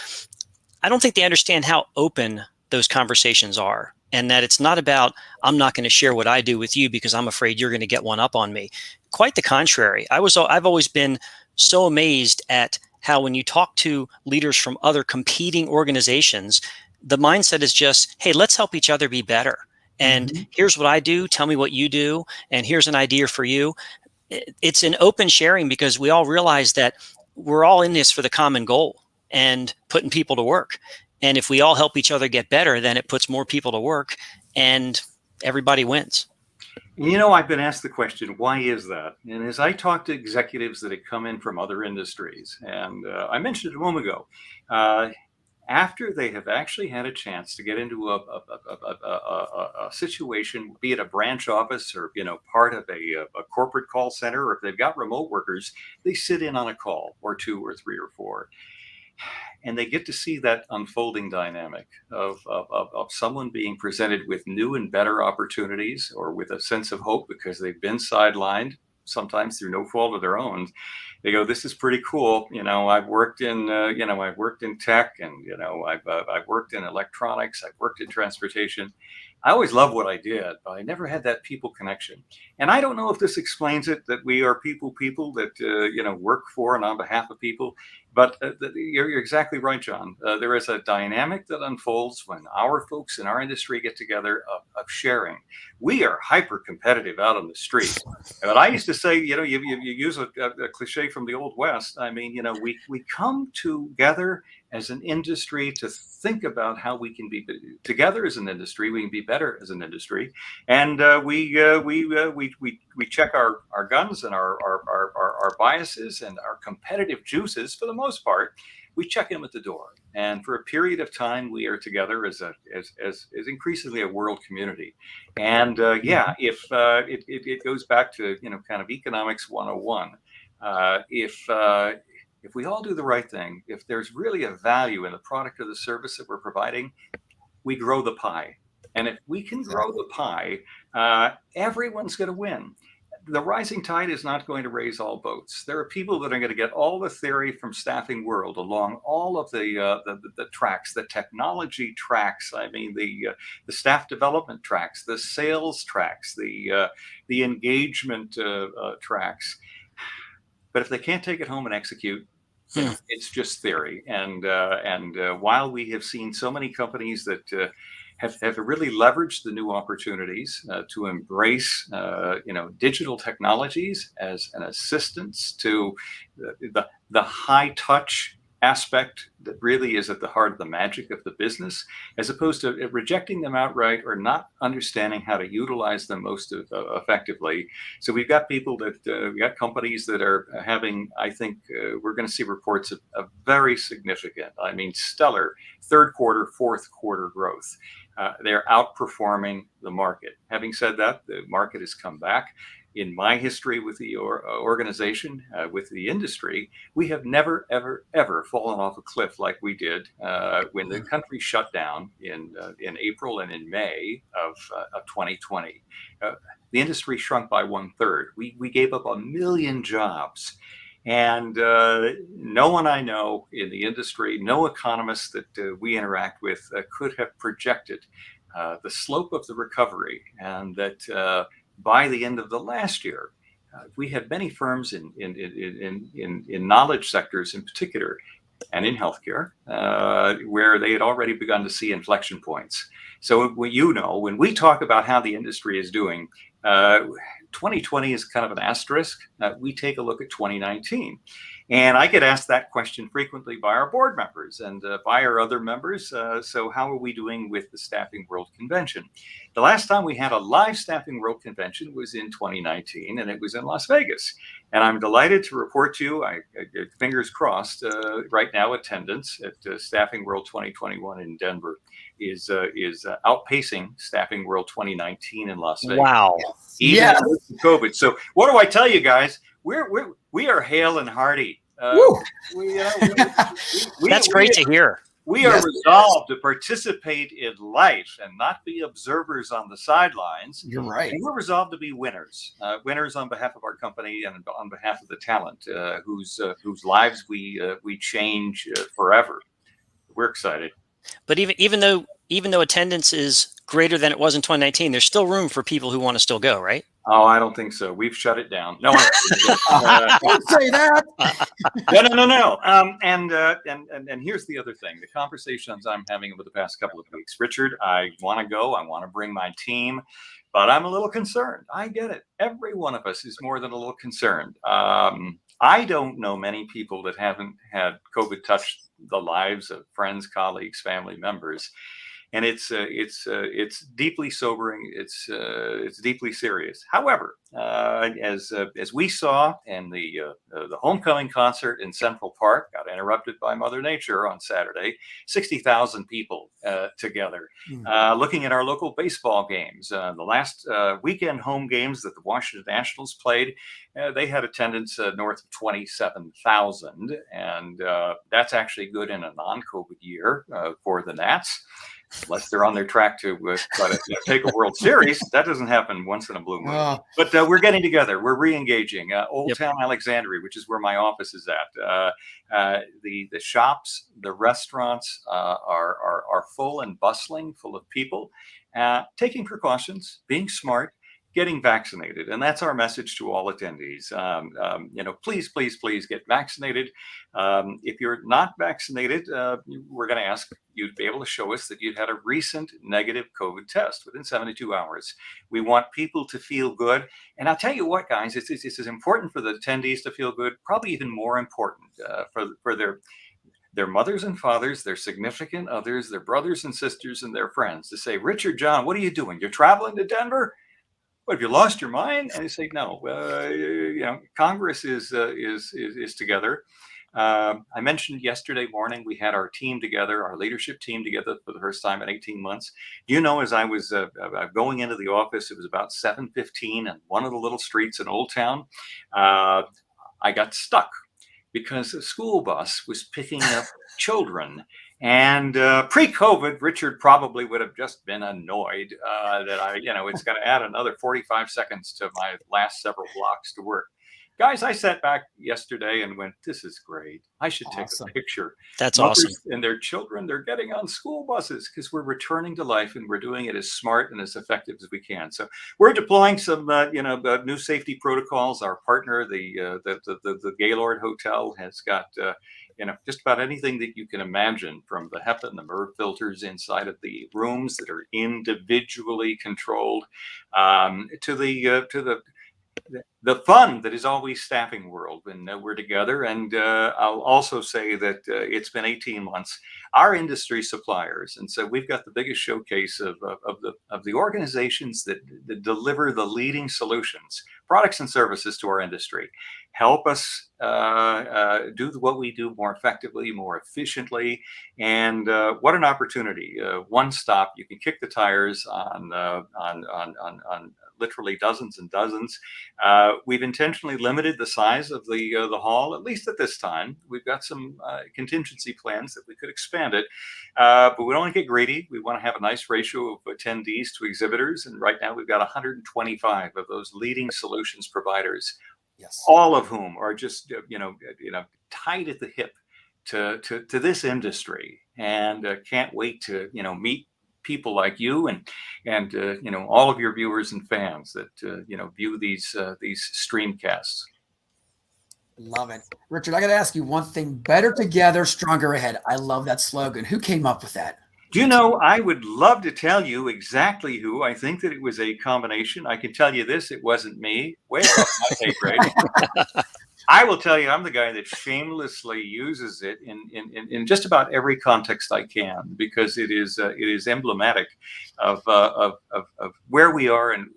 I don't think they understand how open those conversations are, and that it's not about, I'm not going to share what I do with you because I'm afraid you're going to get one up on me. Quite the contrary. I've always been so amazed at how when you talk to leaders from other competing organizations, the mindset is just, hey, let's help each other be better. And here's what I do. Tell me what you do. And here's an idea for you. It's an open sharing because we all realize that we're all in this for the common goal and putting people to work. And if we all help each other get better, then it puts more people to work and everybody wins. I've been asked the question, why is that? And as I talk to executives that have come in from other industries, and I mentioned it a moment ago, after they have actually had a chance to get into a situation, be it a branch office or part of a corporate call center, or if they've got remote workers, they sit in on a call or two or three or four. And they get to see that unfolding dynamic of someone being presented with new and better opportunities, or with a sense of hope because they've been sidelined, sometimes through no fault of their own. They go, "This is pretty cool. I've worked in tech, and I've worked in electronics. I've worked in transportation. I always loved what I did, but I never had that people connection." And I don't know if this explains it, that we are people that work for and on behalf of people. But you're exactly right, John. There is a dynamic that unfolds when our folks in our industry get together of sharing. We are hyper competitive out on the street. But I used to say, you use a cliche from the Old West. I mean, we come together as an industry to think about how we can be together as an industry. We can be better as an industry, and we check our guns and our biases and our competitive juices. For the most part, we check them at the door, and for a period of time, we are together as increasingly a world community. And if it goes back to kind of economics 101, if we all do the right thing, if there's really a value in the product or the service that we're providing, we grow the pie. And if we can grow the pie, everyone's going to win. The rising tide is not going to raise all boats. There are people that are going to get all the theory from staffing world along all of the tracks, the technology tracks. I mean, the staff development tracks, the sales tracks, the engagement tracks. But if they can't take it home and execute, it's just theory. And while we have seen so many companies that have really leveraged the new opportunities to embrace digital technologies as an assistance to the high touch aspect that really is at the heart of the magic of the business, as opposed to rejecting them outright or not understanding how to utilize them most effectively. So we've got people that we got companies that are having, I think we're going to see reports of very significant, I mean, stellar third quarter, fourth quarter growth. They're outperforming the market. Having said that, the market has come back. In my history with the organization, with the industry, we have never, ever, ever fallen off a cliff like we did when the country shut down in April and in May of 2020. The industry shrunk by 1/3. We gave up 1 million jobs. And no one I know in the industry, no economist that we interact with could have projected the slope of the recovery, and that by the end of the last year, we had many firms in knowledge sectors in particular, and in healthcare, where they had already begun to see inflection points. So when we talk about how the industry is doing, 2020 is kind of an asterisk. We take a look at 2019. And I get asked that question frequently by our board members and by our other members. So how are we doing with the Staffing World Convention? The last time we had a live Staffing World Convention was in 2019, and it was in Las Vegas. And I'm delighted to report to you, fingers crossed, right now attendance at Staffing World 2021 in Denver is outpacing Staffing World 2019 in Las Vegas. Wow. Even with COVID. So what do I tell you guys? We are hale and hearty. That's great to hear. We are resolved to participate in life and not be observers on the sidelines. You're right. And we're resolved to be winners, winners on behalf of our company and on behalf of the talent whose lives we change forever. We're excited. But even though attendance is greater than it was in 2019, there's still room for people who want to still go, right? Oh, I don't think so. We've shut it down. No one. Don't say that. No. And here's the other thing: the conversations I'm having over the past couple of weeks. Richard, I want to go. I want to bring my team, but I'm a little concerned. I get it. Every one of us is more than a little concerned. I don't know many people that haven't had COVID touch the lives of friends, colleagues, family members. And it's deeply sobering. It's deeply serious. However, as we saw in the homecoming concert in Central Park, got interrupted by Mother Nature on Saturday. 60,000 people together, looking at our local baseball games. The last weekend home games that the Washington Nationals played, they had attendance north of 27,000, and that's actually good in a non-COVID year for the Nats. Unless they're on their track to try to take a World Series. That doesn't happen once in a blue moon. But we're getting together. We're re-engaging. Old Town Alexandria, which is where my office is at. The shops, the restaurants are full and bustling, full of people, taking precautions, being smart, getting vaccinated. And that's our message to all attendees. Please get vaccinated. If you're not vaccinated, we're going to ask you to be able to show us that you've had a recent negative COVID test within 72 hours. We want people to feel good. And I'll tell you what, guys, it's as important for the attendees to feel good, probably even more important for their mothers and fathers, their significant others, their brothers and sisters, and their friends to say, Richard, John, what are you doing? You're traveling to Denver? What, have you lost your mind? And they say, no. Congress is together. I mentioned yesterday morning we had our team together, our leadership team together for the first time in 18 months. You know, as I was going into the office, it was about 7:15, and one of the little streets in Old Town, I got stuck because a school bus was picking up children. And pre-COVID, Richard probably would have just been annoyed that it's going to add another 45 seconds to my last several blocks to work. Guys, I sat back yesterday and went, this is great. I should take a picture. That's Mothers awesome. and their children, they're getting on school buses because we're returning to life and we're doing it as smart and as effective as we can. So we're deploying some, new safety protocols. Our partner, the Gaylord Hotel, has got just about anything that you can imagine, from the HEPA and the MERV filters inside of the rooms that are individually controlled, to the fun that is always Staffing World when we're together. And I'll also say that it's been 18 months. Our industry suppliers, and so we've got the biggest showcase of the organizations that deliver the leading solutions, products and services to our industry, help us do what we do more effectively, more efficiently. And what an opportunity! One stop, you can kick the tires on literally dozens and dozens. We've intentionally limited the size of the hall, at least at this time. We've got some contingency plans that we could expand it, but we don't want to get greedy. We want to have a nice ratio of attendees to exhibitors, and right now we've got 125 of those leading solutions providers, all of whom are just tied at the hip to this industry, and can't wait to meet people like you and all of your viewers and fans that view these streamcasts. Love it. Richard, I got to ask you one thing. Better together, stronger ahead. I love that slogan. Who came up with that? Do you know, I would love to tell you exactly who. I think that it was a combination. I can tell you this, it wasn't me. Way above my pay grade. I will tell you, I'm the guy that shamelessly uses it in just about every context I can, because it is emblematic of where we are and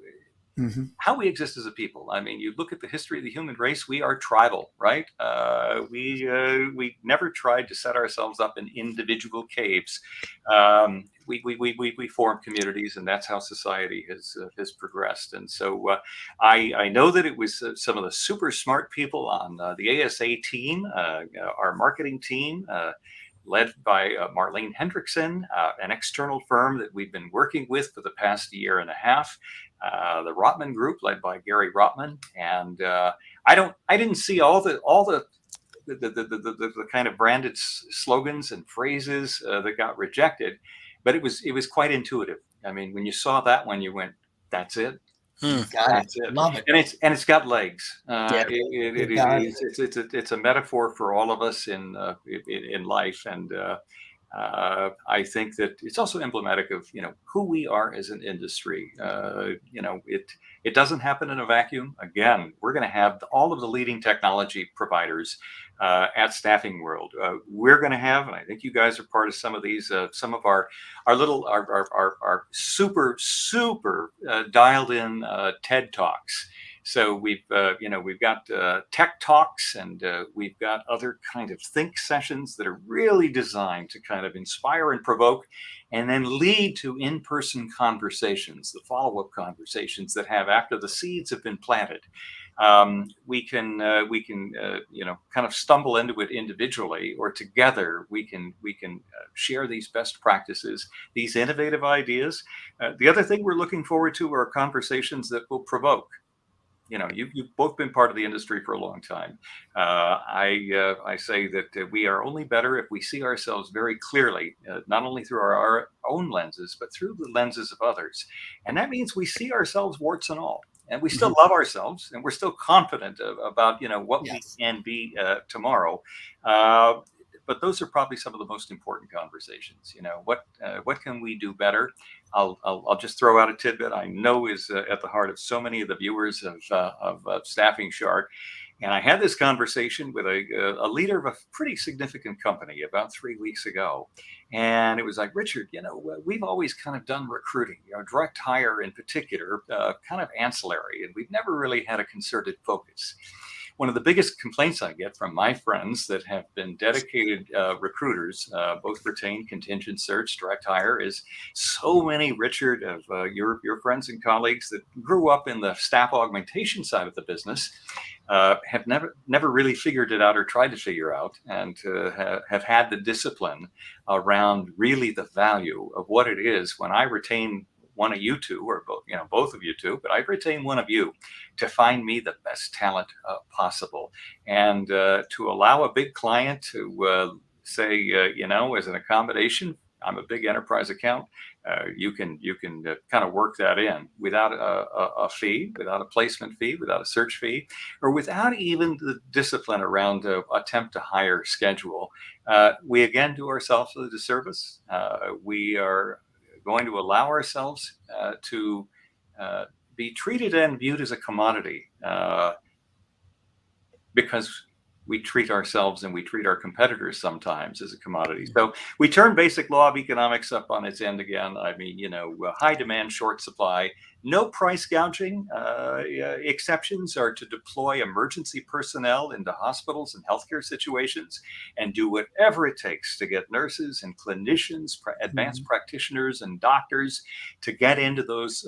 how we exist as a people. I mean, you look at the history of the human race, we are tribal, right? We never tried to set ourselves up in individual caves. We form communities, and that's how society has progressed. And so I know that it was some of the super smart people on the ASA team, our marketing team, led by Marlene Hendrickson, an external firm that we've been working with for the past year and a half. The Rotman Group, led by Gary Rotman, and I didn't see all the kind of branded slogans and phrases that got rejected, but it was quite intuitive. I mean, when you saw that one, you went, "That's it." That's it. Love it. And it's got legs. Yeah. It's a metaphor for all of us in life, and I think that it's also emblematic of who we are as an industry. It doesn't happen in a vacuum. Again, we're going to have all of the leading technology providers at Staffing World. We're going to have, and I think you guys are part of some of these, some of our super dialed in TED Talks. So we've got tech talks, and we've got other kind of think sessions that are really designed to kind of inspire and provoke, and then lead to in-person conversations, the follow-up conversations that have after the seeds have been planted. We can kind of stumble into it individually, or together we can share these best practices, these innovative ideas. The other thing we're looking forward to are conversations that will provoke. You've both been part of the industry for a long time. I say that we are only better if we see ourselves very clearly, not only through our own lenses, but through the lenses of others. And that means we see ourselves warts and all. And we still love ourselves, and we're still confident about what we can be tomorrow. But those are probably some of the most important conversations. What can we do better? I'll just throw out a tidbit I know is at the heart of so many of the viewers of Staffing Shark. And I had this conversation with a leader of a pretty significant company about 3 weeks ago. And it was like, Richard, we've always kind of done recruiting, direct hire in particular, kind of ancillary, and we've never really had a concerted focus. One of the biggest complaints I get from my friends that have been dedicated recruiters, both retained, contingent search, direct hire, is so many, Richard, of your friends and colleagues that grew up in the staff augmentation side of the business have never really figured it out or tried to figure out, and have had the discipline around really the value of what it is when I retain one of you two, or both of you two, but I retain one of you to find me the best talent possible, and to allow a big client to say, as an accommodation, I'm a big enterprise account. You can kind of work that in without a fee, without a placement fee, without a search fee, or without even the discipline around attempt to hire schedule. We again do ourselves a disservice. We are going to allow ourselves to be treated and viewed as a commodity because we treat ourselves and we treat our competitors sometimes as a commodity. So we turn basic law of economics up on its end again. I mean, high demand, short supply, no price gouging. Exceptions are to deploy emergency personnel into hospitals and healthcare situations and do whatever it takes to get nurses and clinicians, advanced practitioners and doctors to get into those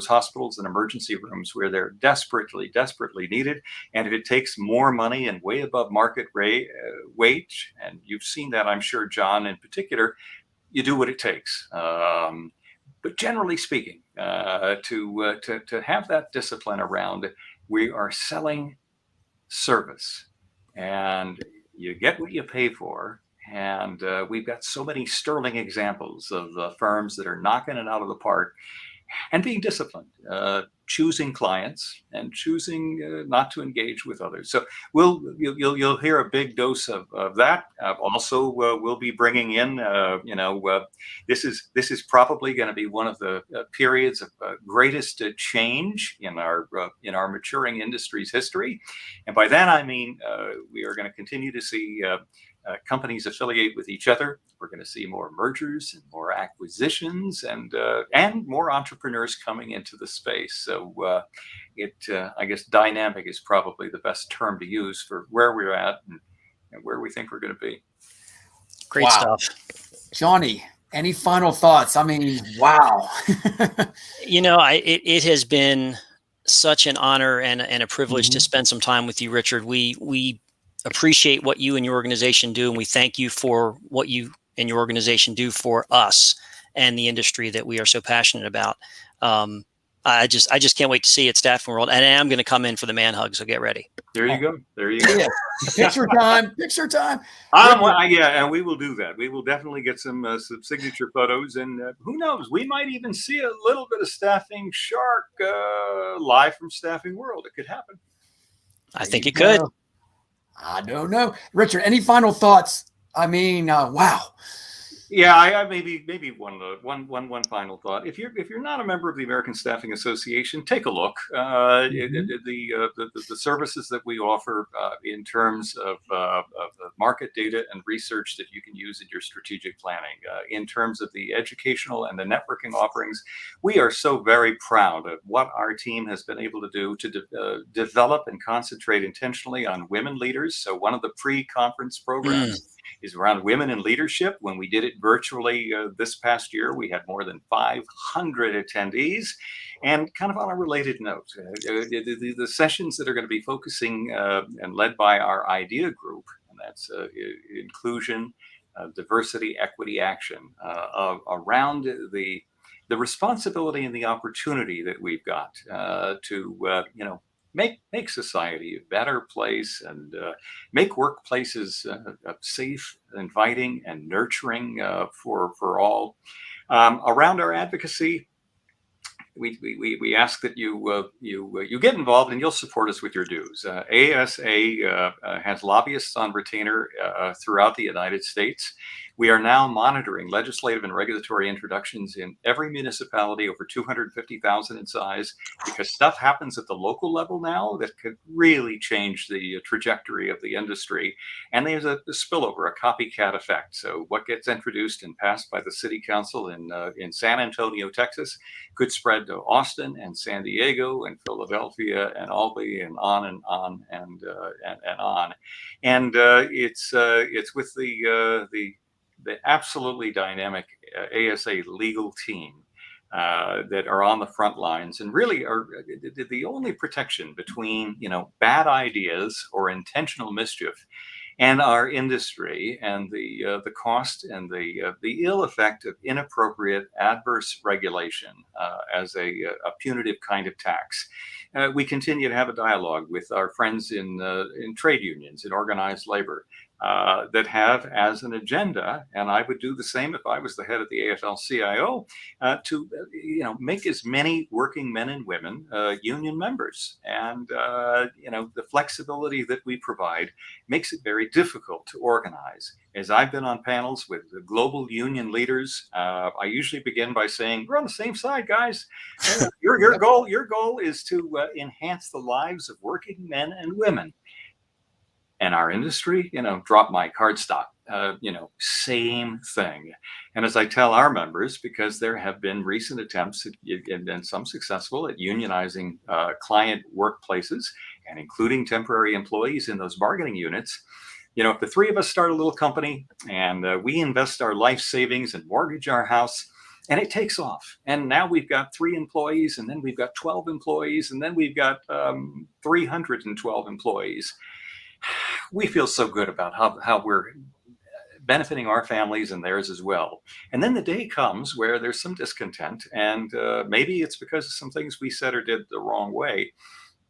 hospitals and emergency rooms where they're desperately needed. And if it takes more money and way above market wage, and you've seen that, I'm sure, John, in particular, you do what it takes. But generally speaking, to have that discipline around, we are selling service, and you get what you pay for. And we've got so many sterling examples of firms that are knocking it out of the park and being disciplined, choosing clients and choosing not to engage with others. So you'll hear a big dose of that. Also, we'll be bringing in, this is probably going to be one of the periods of greatest change in our maturing industry's history, and by that I mean we are going to continue to see companies affiliate with each other. We're going to see more mergers and more acquisitions and more entrepreneurs coming into the space. So I guess dynamic is probably the best term to use for where we're at and where we think we're going to be. Great stuff. Johnny, any final thoughts? I mean, wow. It has been such an honor and a privilege to spend some time with you, Richard. We appreciate what you and your organization do, and we thank you for what you and your organization do for us and the industry that we are so passionate about. I just can't wait to see you at Staffing World, and I'm going to come in for the man hug, so get ready. There you go. Yeah. Picture time. Yeah, and we will do that. We will definitely get some signature photos, and who knows, we might even see a little bit of Staffing Shark live from Staffing World. It could happen. I think it could. I don't know. Richard, any final thoughts? I mean, wow. Yeah, I maybe one final thought. If you're not a member of the American Staffing Association, take a look. The services that we offer in terms of market data and research that you can use in your strategic planning, in terms of the educational and the networking offerings, we are so very proud of what our team has been able to do to develop and concentrate intentionally on women leaders. So one of the pre-conference programs is around women in leadership. When we did it virtually this past year, we had more than 500 attendees. And kind of on a related note, the sessions that are going to be focusing and led by our IDEA group, and that's inclusion, diversity, equity, action, around the responsibility and the opportunity that we've got to make society a better place and make workplaces safe, inviting, and nurturing for all. Around our advocacy, we ask that you get involved and you'll support us with your dues. ASA has lobbyists on retainer throughout the United States. We are now monitoring legislative and regulatory introductions in every municipality over 250,000 in size, because stuff happens at the local level now that could really change the trajectory of the industry. And there's a spillover, a copycat effect. So what gets introduced and passed by the city council in San Antonio, Texas, could spread to Austin and San Diego and Philadelphia and Albany and on and on and on. And it's with the absolutely dynamic ASA legal team that are on the front lines and really are the only protection between bad ideas or intentional mischief and our industry, and the cost and the ill effect of inappropriate adverse regulation as a punitive kind of tax. We continue to have a dialogue with our friends in trade unions, in organized labor, that have as an agenda, and I would do the same if I was the head of the AFL-CIO, to make as many working men and women union members. And the flexibility that we provide makes it very difficult to organize. As I've been on panels with the global union leaders, I usually begin by saying, we're on the same side, guys. Your goal is to enhance the lives of working men and women. And our industry, drop my cardstock, same thing. And as I tell our members, because there have been recent attempts and some successful at unionizing client workplaces and including temporary employees in those bargaining units, if the three of us start a little company and we invest our life savings and mortgage our house, and it takes off. And now we've got 3 employees, and then we've got 12 employees, and then we've got 312 employees. We feel so good about how we're benefiting our families and theirs as well. And then the day comes where there's some discontent, and maybe it's because of some things we said or did the wrong way.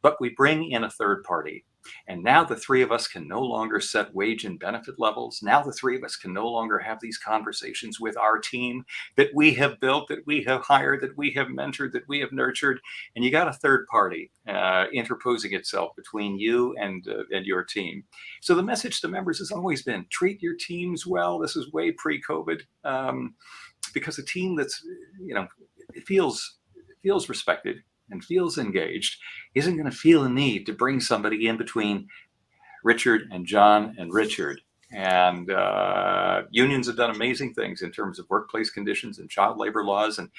but we bring in a third party. And now the three of us can no longer set wage and benefit levels. Now the three of us can no longer have these conversations with our team that we have built, that we have hired, that we have mentored, that we have nurtured. And you got a third party interposing itself between you and your team. So the message to members has always been, treat your teams well. This is way pre-COVID, because a team that's, it feels respected and feels engaged isn't going to feel a need to bring somebody in between Richard and John and Richard. And unions have done amazing things in terms of workplace conditions and child labor laws, and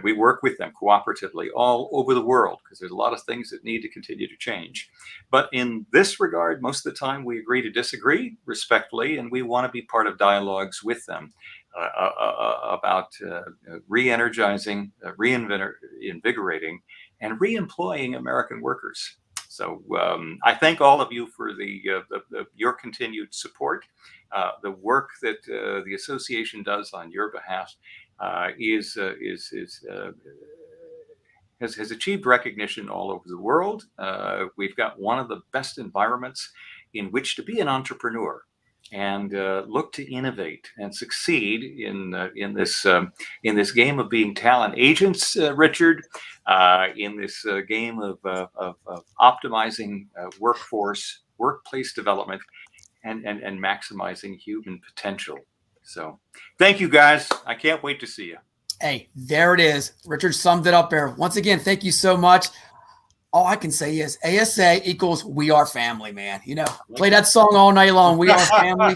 we work with them cooperatively all over the world, because there's a lot of things that need to continue to change. But in this regard, most of the time we agree to disagree respectfully, and we want to be part of dialogues with them about re-energizing, reinvigorating, and re-employing American workers. So I thank all of you for your continued support. The work that the association does on your behalf has achieved recognition all over the world. We've got one of the best environments in which to be an entrepreneur and look to innovate and succeed in this game of being talent agents, Richard, in this game of optimizing workplace development, and maximizing human potential. So thank you, guys. I can't wait to see you. Hey, there it is. Richard summed it up there. Once again, thank you so much. All I can say is ASA equals we are family, man. Play that song all night long. We are family.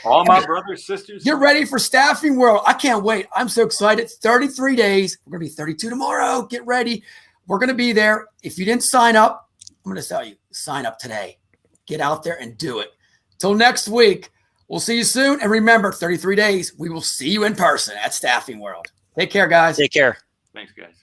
All my brothers, sisters. Get ready for Staffing World. I can't wait. I'm so excited. 33 days. We're going to be 32 tomorrow. Get ready. We're going to be there. If you didn't sign up, I'm going to tell you, sign up today. Get out there and do it. Till next week, we'll see you soon. And remember, 33 days, we will see you in person at Staffing World. Take care, guys. Take care. Thanks, guys.